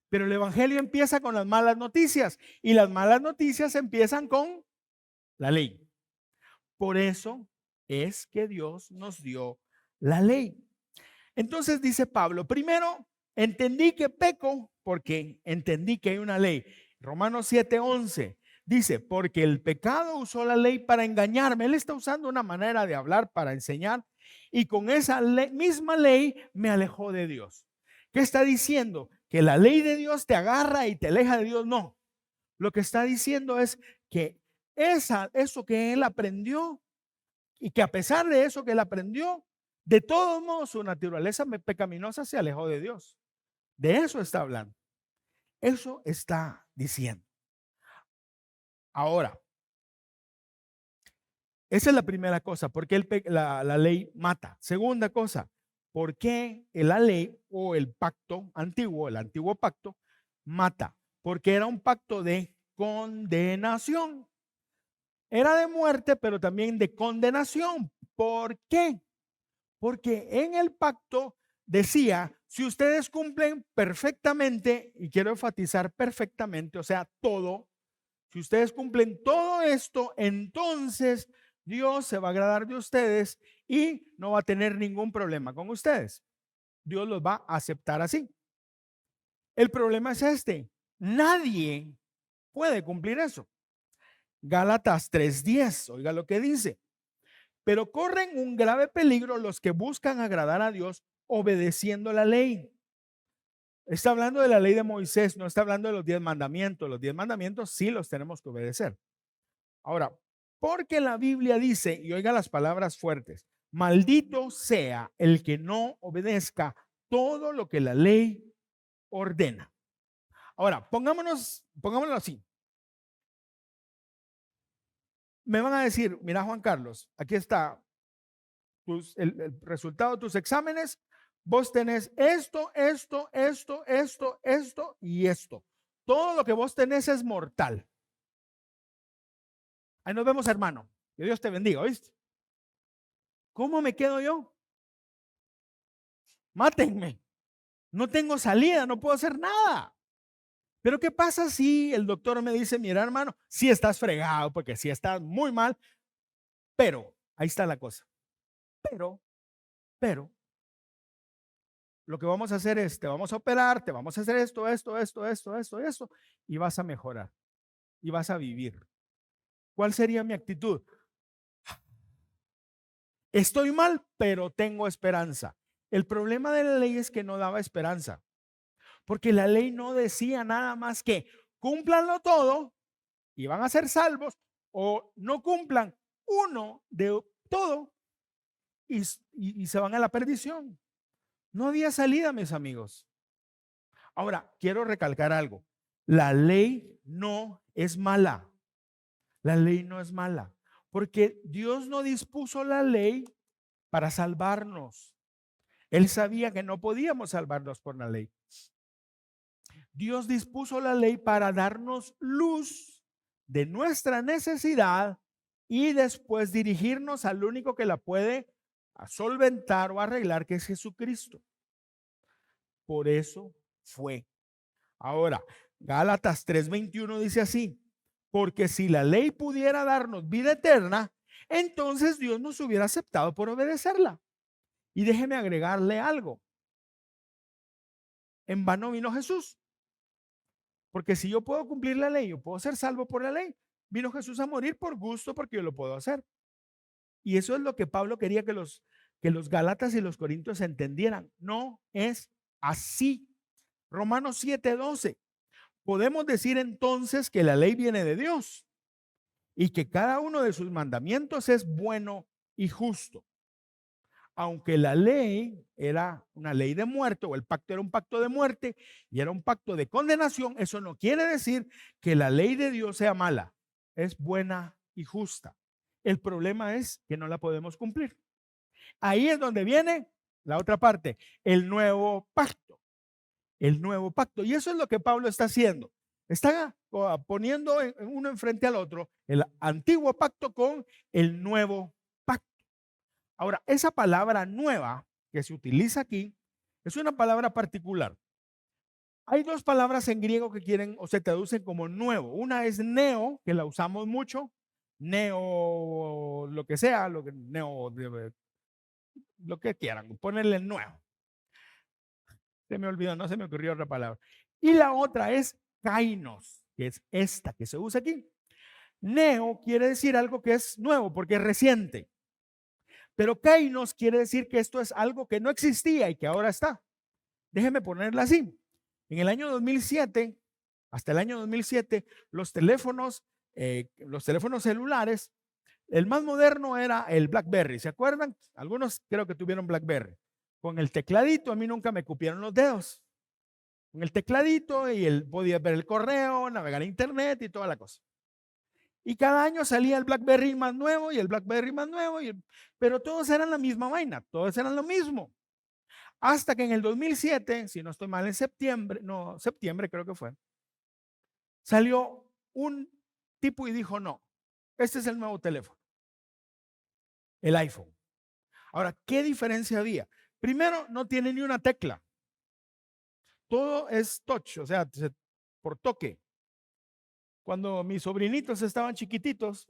Pero el Evangelio empieza con las malas noticias y las malas noticias empiezan con la ley. Por eso es que Dios nos dio la ley. Entonces dice Pablo, primero entendí que peco porque entendí que hay una ley. Romanos 7:11 dice, porque el pecado usó la ley para engañarme. Él está usando una manera de hablar para enseñar y con esa misma ley me alejó de Dios. ¿Qué está diciendo? Que la ley de Dios te agarra y te aleja de Dios. No. Lo que está diciendo es que eso que él aprendió y que a pesar de eso que él aprendió, de todos modos su naturaleza pecaminosa se alejó de Dios. De eso está hablando. Eso está diciendo. Ahora, esa es la primera cosa, porque la ley mata. Segunda cosa, ¿por qué la ley o el pacto antiguo, el antiguo pacto, mata? Porque era un pacto de condenación. Era de muerte, pero también de condenación. ¿Por qué? Porque en el pacto decía, si ustedes cumplen perfectamente, y quiero enfatizar perfectamente, o sea, todo, si ustedes cumplen todo esto, entonces Dios se va a agradar de ustedes y no va a tener ningún problema con ustedes. Dios los va a aceptar así. El problema es este. Nadie puede cumplir eso. Gálatas 3:10, oiga lo que dice. Pero corren un grave peligro los que buscan agradar a Dios obedeciendo la ley. Está hablando de la ley de Moisés, no está hablando de los 10 mandamientos. Los 10 mandamientos sí los tenemos que obedecer. Ahora, porque la Biblia dice, y oiga las palabras fuertes, maldito sea el que no obedezca todo lo que la ley ordena. Ahora, pongámoslo así. Me van a decir, mira Juan Carlos, aquí está el resultado de tus exámenes. Vos tenés esto y esto. Todo lo que vos tenés es mortal. Ahí nos vemos, hermano. Que Dios te bendiga, ¿oíste? ¿Cómo me quedo yo? Mátenme. No tengo salida, no puedo hacer nada. Pero ¿qué pasa si el doctor me dice, mira, hermano, si estás fregado, porque si estás muy mal, pero, ahí está la cosa. Pero, lo que vamos a hacer es, te vamos a operar, te vamos a hacer esto, y vas a mejorar y vas a vivir. ¿Cuál sería mi actitud? Estoy mal, pero tengo esperanza. El problema de la ley es que no daba esperanza, porque la ley no decía nada más que cúmplanlo todo y van a ser salvos, o no cumplan uno de todo y se van a la perdición. No había salida, mis amigos. Ahora, quiero recalcar algo. La ley no es mala. La ley no es mala, porque Dios no dispuso la ley para salvarnos. Él sabía que no podíamos salvarnos por la ley. Dios dispuso la ley para darnos luz de nuestra necesidad y después dirigirnos al único que la puede solventar o arreglar, que es Jesucristo. Por eso fue. Ahora, Gálatas 3:21 dice así: porque si la ley pudiera darnos vida eterna, entonces Dios nos hubiera aceptado por obedecerla. Y déjeme agregarle algo. En vano vino Jesús. Porque si yo puedo cumplir la ley, yo puedo ser salvo por la ley. Vino Jesús a morir por gusto porque yo lo puedo hacer. Y eso es lo que Pablo quería que los Gálatas y los Corintios entendieran. No es así. Romanos 7:12. Podemos decir entonces que la ley viene de Dios y que cada uno de sus mandamientos es bueno y justo. Aunque la ley era una ley de muerte, o el pacto era un pacto de muerte y era un pacto de condenación, eso no quiere decir que la ley de Dios sea mala. Es buena y justa. El problema es que no la podemos cumplir. Ahí es donde viene la otra parte, el nuevo pacto. El nuevo pacto. Y eso es lo que Pablo está haciendo. Está poniendo uno enfrente al otro el antiguo pacto con el nuevo pacto. Ahora, esa palabra nueva que se utiliza aquí es una palabra particular. Hay dos palabras en griego que quieren o se traducen como nuevo. Una es neo, que la usamos mucho. Neo, lo que sea, lo que quieran, ponerle nuevo. Se me olvidó, no se me ocurrió otra palabra. Y la otra es kainos, que es esta que se usa aquí. Neo quiere decir algo que es nuevo porque es reciente. Pero kainos quiere decir que esto es algo que no existía y que ahora está. Déjeme ponerla así. En el año 2007, hasta el año 2007, los teléfonos celulares, el más moderno era el BlackBerry. ¿Se acuerdan? Algunos creo que tuvieron BlackBerry. Con el tecladito, a mí nunca me cupieron los dedos. Con el tecladito y podía ver el correo, navegar a internet y toda la cosa. Y cada año salía el BlackBerry más nuevo y el BlackBerry más nuevo, pero todos eran la misma vaina, todos eran lo mismo. Hasta que en el 2007, si no estoy mal, en septiembre creo que fue, salió un tipo y dijo, no, este es el nuevo teléfono, el iPhone. Ahora, ¿qué diferencia había? Primero, no tiene ni una tecla. Todo es touch, o sea, por toque. Cuando mis sobrinitos estaban chiquititos,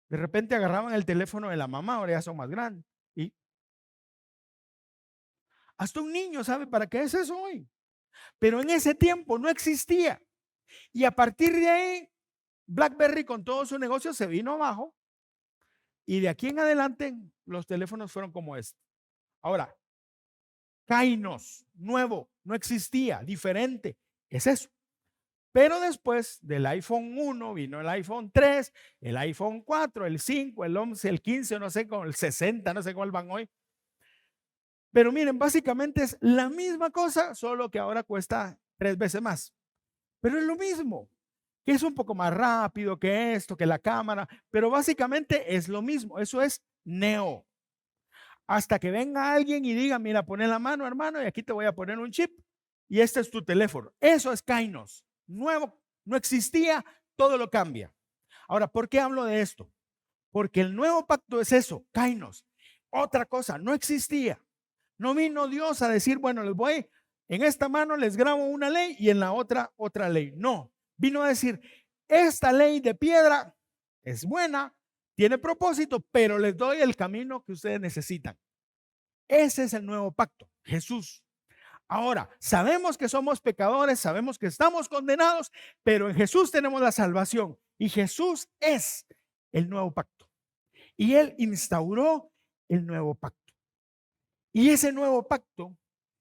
de repente agarraban el teléfono de la mamá, ahora ya son más grandes. Y hasta un niño sabe para qué es eso hoy. Pero en ese tiempo no existía. Y a partir de ahí, BlackBerry con todo su negocio se vino abajo. Y de aquí en adelante, los teléfonos fueron como este. Ahora, kainos, nuevo, no existía, diferente. Es eso. Pero después del iPhone 1 vino el iPhone 3, el iPhone 4, el 5, el 11, el 15, no sé, con el 60, no sé cuál van hoy. Pero miren, básicamente es la misma cosa, solo que ahora cuesta 3 veces más. Pero es lo mismo, que es un poco más rápido que esto, que la cámara, pero básicamente es lo mismo. Eso es neo. Hasta que venga alguien y diga, mira, pone la mano, hermano, y aquí te voy a poner un chip y este es tu teléfono. Eso es kainos. Nuevo, no existía, todo lo cambia. Ahora, ¿por qué hablo de esto? Porque el nuevo pacto es eso, kainos. Otra cosa, no existía. No vino Dios a decir, bueno, en esta mano les grabo una ley y en la otra ley. No, vino a decir, esta ley de piedra es buena, tiene propósito, pero les doy el camino que ustedes necesitan. Ese es el nuevo pacto, Jesús. Ahora, sabemos que somos pecadores, sabemos que estamos condenados, pero en Jesús tenemos la salvación. Y Jesús es el nuevo pacto. Y Él instauró el nuevo pacto. Y ese nuevo pacto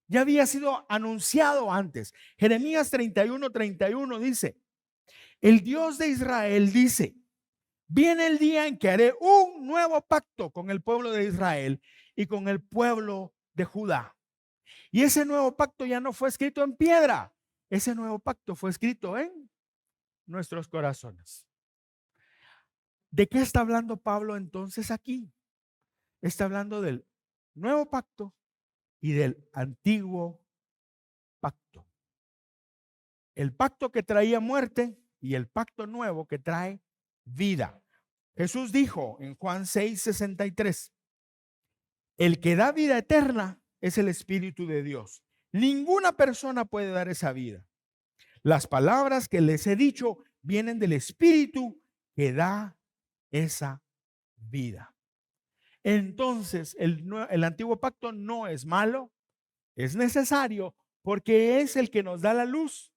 ya había sido anunciado antes. Jeremías 31:31 dice, el Dios de Israel dice, viene el día en que haré un nuevo pacto con el pueblo de Israel y con el pueblo de Judá. Y ese nuevo pacto ya no fue escrito en piedra. Ese nuevo pacto fue escrito en nuestros corazones. ¿De qué está hablando Pablo entonces aquí? Está hablando del nuevo pacto y del antiguo pacto. El pacto que traía muerte y el pacto nuevo que trae vida. Jesús dijo en Juan 6:63, el que da vida eterna es el Espíritu de Dios. Ninguna persona puede dar esa vida. Las palabras que les he dicho vienen del Espíritu que da esa vida. Entonces, el antiguo pacto no es malo, es necesario porque es el que nos da la luz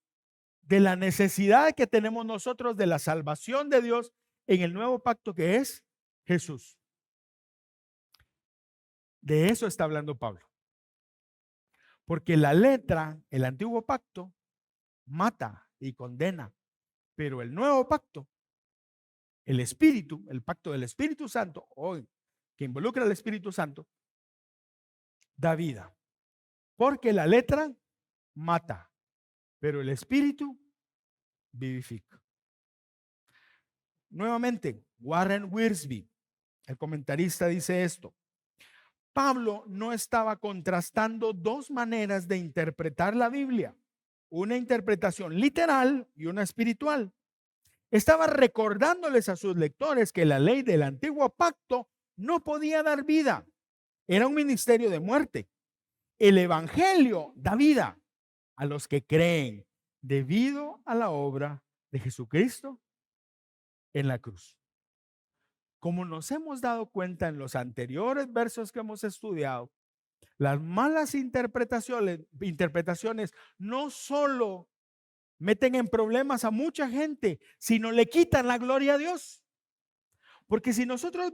de la necesidad que tenemos nosotros de la salvación de Dios en el nuevo pacto que es Jesús. De eso está hablando Pablo. Porque la letra, el antiguo pacto, mata y condena, pero el nuevo pacto, el Espíritu, el pacto del Espíritu Santo, hoy que involucra al Espíritu Santo, da vida. Porque la letra mata, pero el Espíritu vivifica. Nuevamente, Warren Wiersbe, el comentarista, dice esto. Pablo no estaba contrastando dos maneras de interpretar la Biblia, una interpretación literal y una espiritual. Estaba recordándoles a sus lectores que la ley del antiguo pacto no podía dar vida. Era un ministerio de muerte. El evangelio da vida a los que creen debido a la obra de Jesucristo en la cruz. Como nos hemos dado cuenta en los anteriores versos que hemos estudiado, las malas interpretaciones no solo meten en problemas a mucha gente, sino le quitan la gloria a Dios. Porque si nosotros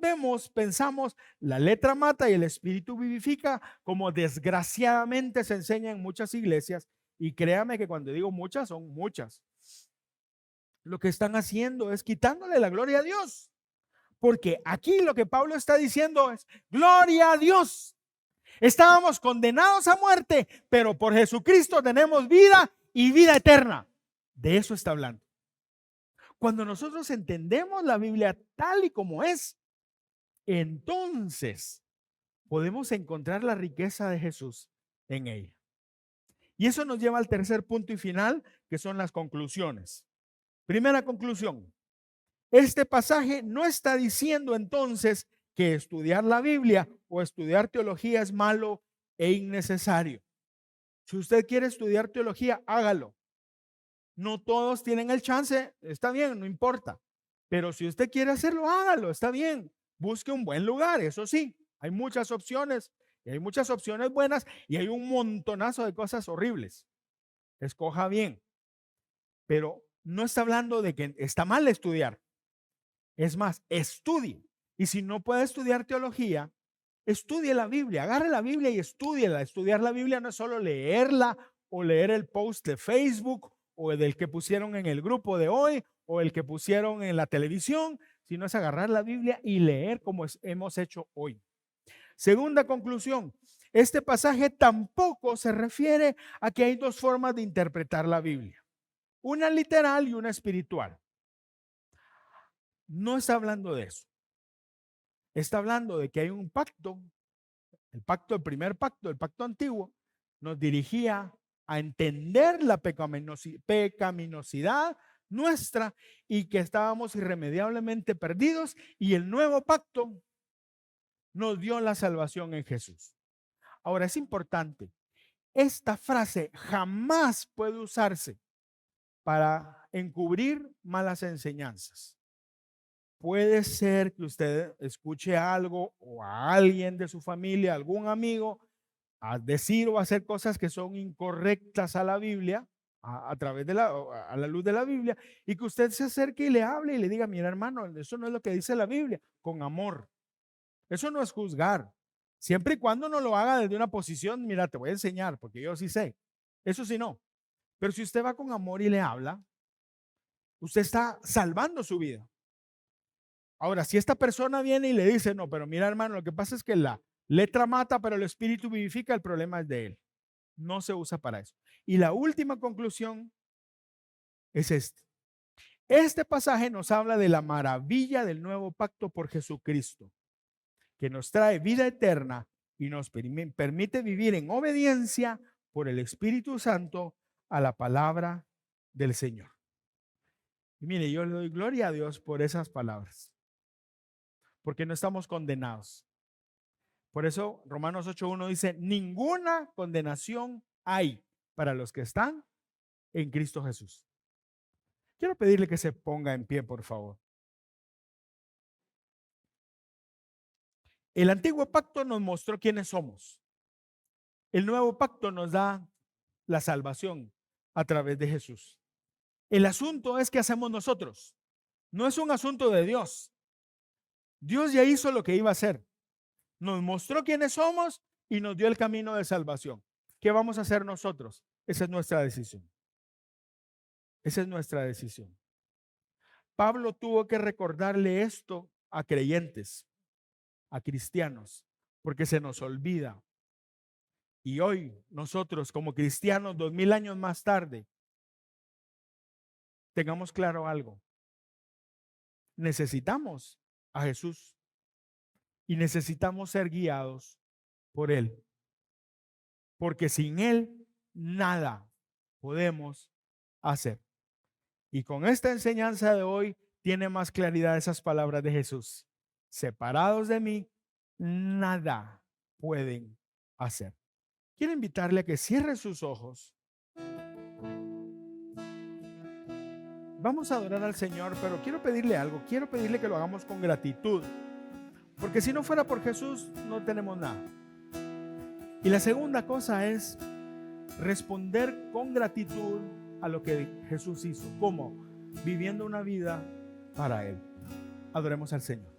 pensamos, la letra mata y el espíritu vivifica, como desgraciadamente se enseña en muchas iglesias, y créame que cuando digo muchas, son muchas. Lo que están haciendo es quitándole la gloria a Dios. Porque aquí lo que Pablo está diciendo es, gloria a Dios. Estábamos condenados a muerte, pero por Jesucristo tenemos vida y vida eterna. De eso está hablando. Cuando nosotros entendemos la Biblia tal y como es, entonces podemos encontrar la riqueza de Jesús en ella. Y eso nos lleva al tercer punto y final, que son las conclusiones. Primera conclusión. Este pasaje no está diciendo entonces que estudiar la Biblia o estudiar teología es malo e innecesario. Si usted quiere estudiar teología, hágalo. No todos tienen el chance, está bien, no importa. Pero si usted quiere hacerlo, hágalo, está bien. Busque un buen lugar, eso sí. Hay muchas opciones, y hay muchas opciones buenas y hay un montonazo de cosas horribles. Escoja bien. Pero no está hablando de que está mal estudiar. Es más, estudie. Y si no puede estudiar teología, estudie la Biblia. Agarre la Biblia y estúdiela. Estudiar la Biblia no es solo leerla o leer el post de Facebook o del que pusieron en el grupo de hoy o el que pusieron en la televisión, sino es agarrar la Biblia y leer como hemos hecho hoy. Segunda conclusión, este pasaje tampoco se refiere a que hay dos formas de interpretar la Biblia, una literal y una espiritual. No está hablando de eso. Está hablando de que hay un pacto, el primer pacto, el pacto antiguo, nos dirigía a entender la pecaminosidad nuestra y que estábamos irremediablemente perdidos, y el nuevo pacto nos dio la salvación en Jesús. Ahora es importante, esta frase jamás puede usarse para encubrir malas enseñanzas. Puede ser que usted escuche algo o a alguien de su familia, algún amigo, a decir o hacer cosas que son incorrectas a la Biblia, a través de a la luz de la Biblia, y que usted se acerque y le hable y le diga, mira hermano, eso no es lo que dice la Biblia, con amor. Eso no es juzgar, siempre y cuando no lo haga desde una posición, mira, te voy a enseñar, porque yo sí sé. Eso sí no. Pero si usted va con amor y le habla, usted está salvando su vida. Ahora, si esta persona viene y le dice, no, pero mira hermano, lo que pasa es que la letra mata, pero el espíritu vivifica, el problema es de él. No se usa para eso. Y la última conclusión es este. Este pasaje nos habla de la maravilla del nuevo pacto por Jesucristo, que nos trae vida eterna y nos permite vivir en obediencia por el Espíritu Santo a la palabra del Señor. Y mire, yo le doy gloria a Dios por esas palabras, porque no estamos condenados. Por eso Romanos 8:1 dice, ninguna condenación hay para los que están en Cristo Jesús. Quiero pedirle que se ponga en pie, por favor. El antiguo pacto nos mostró quiénes somos. El nuevo pacto nos da la salvación a través de Jesús. El asunto es qué hacemos nosotros. No es un asunto de Dios. Dios ya hizo lo que iba a hacer. Nos mostró quiénes somos y nos dio el camino de salvación. ¿Qué vamos a hacer nosotros? Esa es nuestra decisión. Esa es nuestra decisión. Pablo tuvo que recordarle esto a creyentes, a cristianos, porque se nos olvida. Y hoy nosotros como cristianos, 2000 años más tarde, tengamos claro algo. Necesitamos a Jesús y necesitamos ser guiados por Él. Porque sin Él nada podemos hacer. Y con esta enseñanza de hoy tiene más claridad esas palabras de Jesús. Separados de mí, nada pueden hacer. Quiero invitarle a que cierre sus ojos. Vamos a adorar al Señor, pero quiero pedirle algo. Quiero pedirle que lo hagamos con gratitud. Porque si no fuera por Jesús, no tenemos nada. Y la segunda cosa es responder con gratitud a lo que Jesús hizo. ¿Cómo? Viviendo una vida para Él. Adoremos al Señor.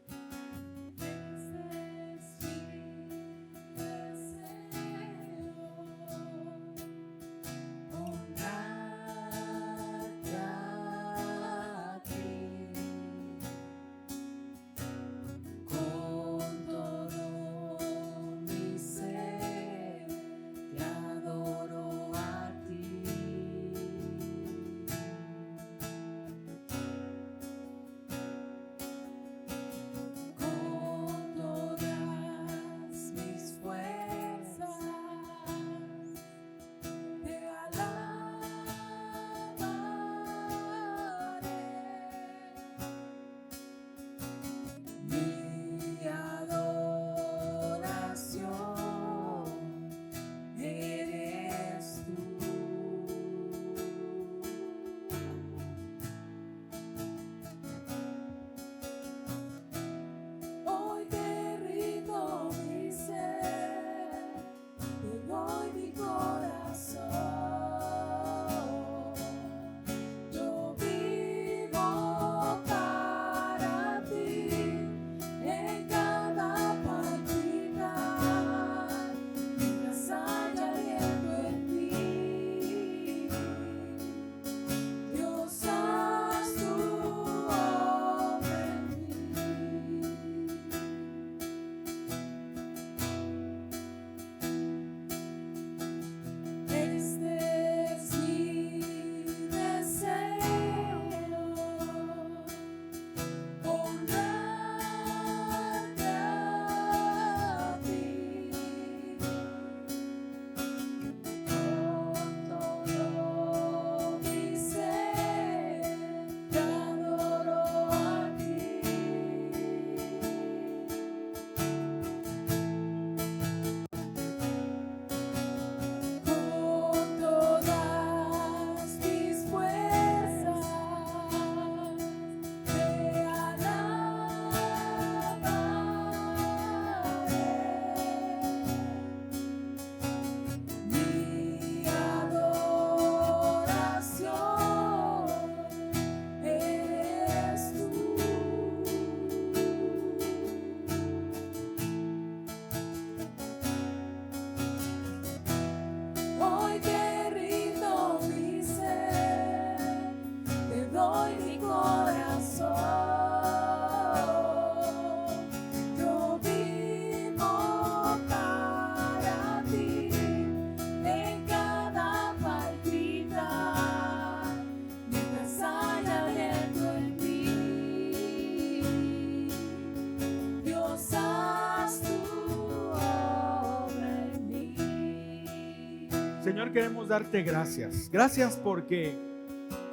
Señor, queremos darte gracias. Gracias porque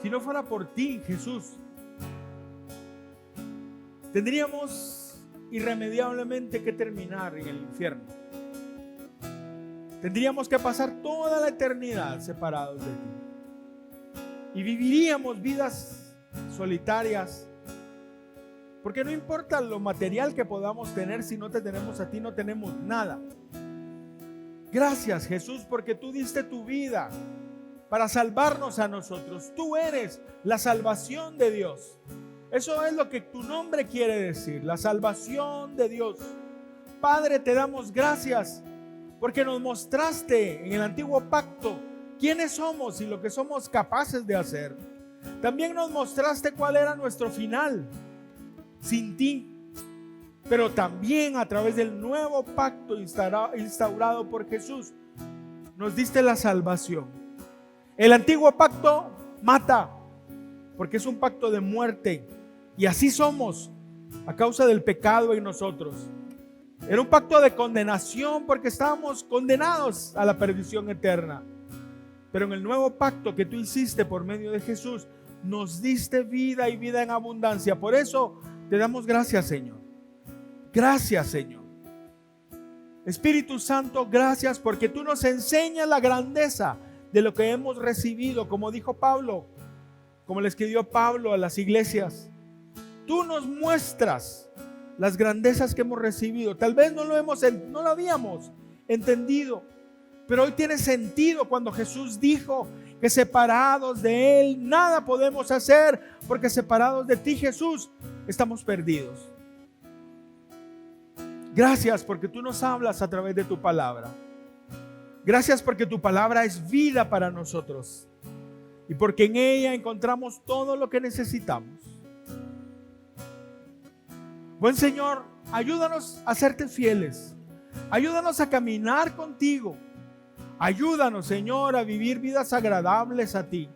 si no fuera por ti, Jesús, tendríamos irremediablemente que terminar en el infierno. Tendríamos que pasar toda la eternidad separados de ti. Y viviríamos vidas solitarias. Porque no importa lo material que podamos tener, si no te tenemos a ti, no tenemos nada. Gracias, Jesús, porque tú diste tu vida para salvarnos a nosotros. Tú eres la salvación de Dios. Eso es lo que tu nombre quiere decir, la salvación de Dios. Padre, te damos gracias porque nos mostraste en el antiguo pacto quiénes somos y lo que somos capaces de hacer. También nos mostraste cuál era nuestro final sin ti. Pero también a través del nuevo pacto instaurado por Jesús, nos diste la salvación. El antiguo pacto mata, porque es un pacto de muerte. Y así somos a causa del pecado en nosotros. Era un pacto de condenación porque estábamos condenados a la perdición eterna. Pero en el nuevo pacto que tú hiciste por medio de Jesús, nos diste vida y vida en abundancia. Por eso te damos gracias, Señor. Gracias, Señor. Espíritu Santo, gracias porque tú nos enseñas la grandeza de lo que hemos recibido, como dijo Pablo, como le escribió Pablo a las iglesias. Tú nos muestras las grandezas que hemos recibido. Tal vez no lo habíamos entendido, pero hoy tiene sentido cuando Jesús dijo que separados de Él nada podemos hacer, porque separados de ti, Jesús, estamos perdidos. Gracias porque tú nos hablas a través de tu palabra. Gracias porque tu palabra es vida para nosotros y porque en ella encontramos todo lo que necesitamos. Buen Señor, ayúdanos a serte fieles. Ayúdanos a caminar contigo. Ayúdanos, Señor, a vivir vidas agradables a ti.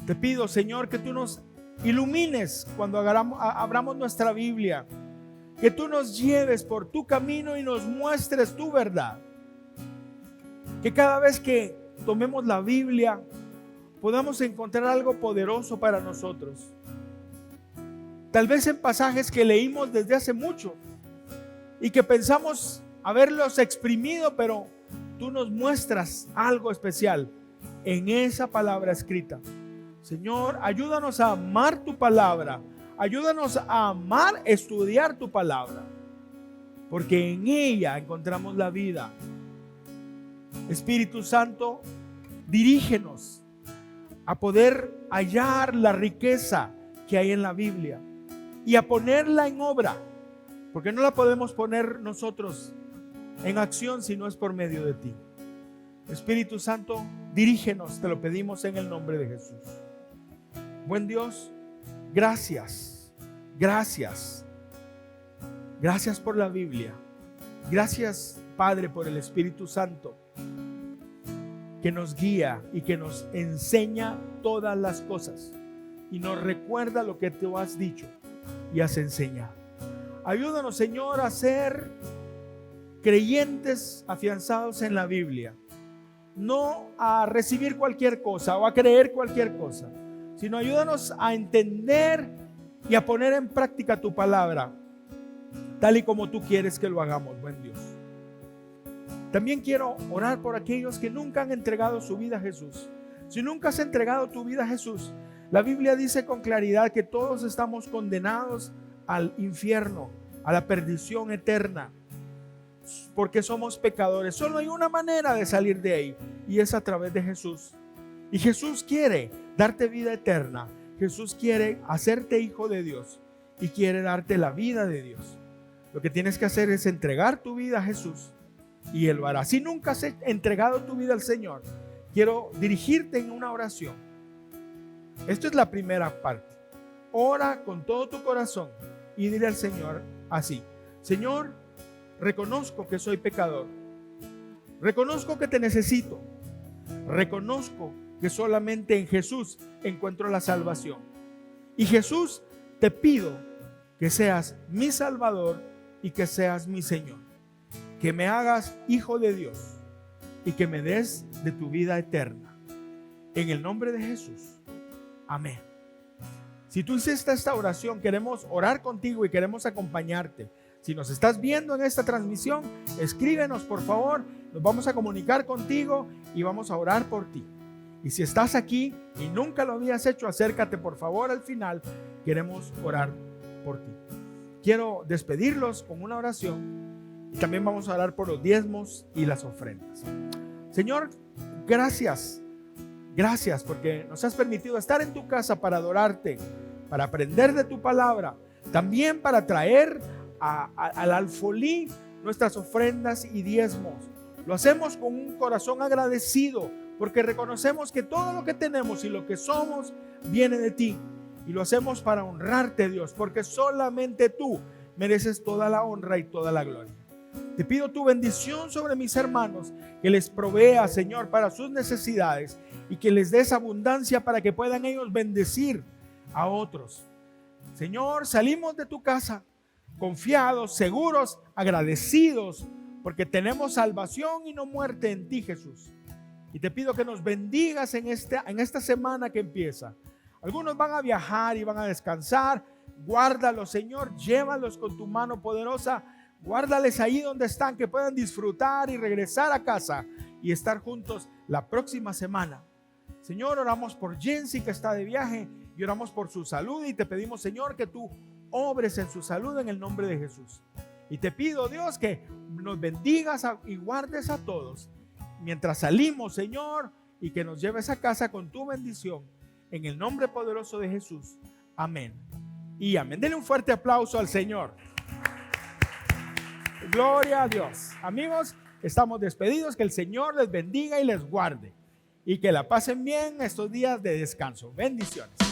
Te pido, Señor, que tú nos ilumines cuando abramos nuestra Biblia. Que tú nos lleves por tu camino y nos muestres tu verdad. Que cada vez que tomemos la Biblia podamos encontrar algo poderoso para nosotros. Tal vez en pasajes que leímos desde hace mucho y que pensamos haberlos exprimido, pero tú nos muestras algo especial en esa palabra escrita. Señor, ayúdanos a amar tu palabra. Ayúdanos a amar, estudiar tu palabra, porque en ella encontramos la vida. Espíritu Santo, dirígenos a poder hallar la riqueza que hay en la Biblia y a ponerla en obra, porque no la podemos poner nosotros en acción si no es por medio de ti. Espíritu Santo, dirígenos, te lo pedimos en el nombre de Jesús. Buen Dios, gracias, gracias, gracias por la Biblia. Gracias, Padre, por el Espíritu Santo que nos guía y que nos enseña todas las cosas y nos recuerda lo que tú has dicho y has enseñado. Ayúdanos, Señor, a ser creyentes afianzados en la Biblia, no a recibir cualquier cosa o a creer cualquier cosa, sino ayúdanos a entender y a poner en práctica tu palabra, tal y como tú quieres que lo hagamos, buen Dios. También quiero orar por aquellos que nunca han entregado su vida a Jesús. Si nunca has entregado tu vida a Jesús, la Biblia dice con claridad que todos estamos condenados al infierno, a la perdición eterna, porque somos pecadores. Solo hay una manera de salir de ahí, y es a través de Jesús. Y Jesús quiere darte vida eterna. Jesús quiere hacerte hijo de Dios y quiere darte la vida de Dios. Lo que tienes que hacer es entregar tu vida a Jesús y Él lo hará. Si nunca has entregado tu vida al Señor, quiero dirigirte en una oración. Esto es la primera parte. Ora con todo tu corazón y dile al Señor así: Señor, reconozco que soy pecador. Reconozco que te necesito. Reconozco que solamente en Jesús encuentro la salvación. Y Jesús, te pido que seas mi Salvador y que seas mi Señor. Que me hagas hijo de Dios. y que me des de tu vida eterna. En el nombre de Jesús. Amén. Si tú hiciste esta oración, queremos orar contigo y queremos acompañarte. Si nos estás viendo en esta transmisión, escríbenos por favor. Nos vamos a comunicar contigo y vamos a orar por ti. Y si estás aquí y nunca lo habías hecho, acércate por favor al final. Queremos orar por ti. Quiero despedirlos con una oración y también vamos a orar por los diezmos y las ofrendas. Señor, gracias. Gracias porque nos has permitido estar en tu casa para adorarte, para aprender de tu palabra, también para traer al alfolí nuestras ofrendas y diezmos. Lo hacemos con un corazón agradecido porque reconocemos que todo lo que tenemos y lo que somos viene de ti. Y lo hacemos para honrarte, Dios, porque solamente tú mereces toda la honra y toda la gloria. Te pido tu bendición sobre mis hermanos, que les provea, Señor, para sus necesidades y que les des abundancia para que puedan ellos bendecir a otros. Señor, salimos de tu casa confiados, seguros, agradecidos, porque tenemos salvación y no muerte en ti, Jesús. Y te pido que nos bendigas en esta semana que empieza. Algunos van a viajar y van a descansar. Guárdalos, Señor, llévalos con tu mano poderosa. Guárdales ahí donde están, que puedan disfrutar y regresar a casa y estar juntos la próxima semana. Señor, oramos por Jensi que está de viaje y oramos por su salud y te pedimos, Señor, que tú obres en su salud en el nombre de Jesús. Y te pido, Dios, que nos bendigas y guardes a todos mientras salimos, Señor, y que nos lleves a casa con tu bendición en el nombre poderoso de Jesús. Amén y amén. Denle un fuerte aplauso al Señor. Gloria a Dios. Amigos, estamos despedidos. Que el Señor les bendiga y les guarde y que la pasen bien estos días de descanso. Bendiciones.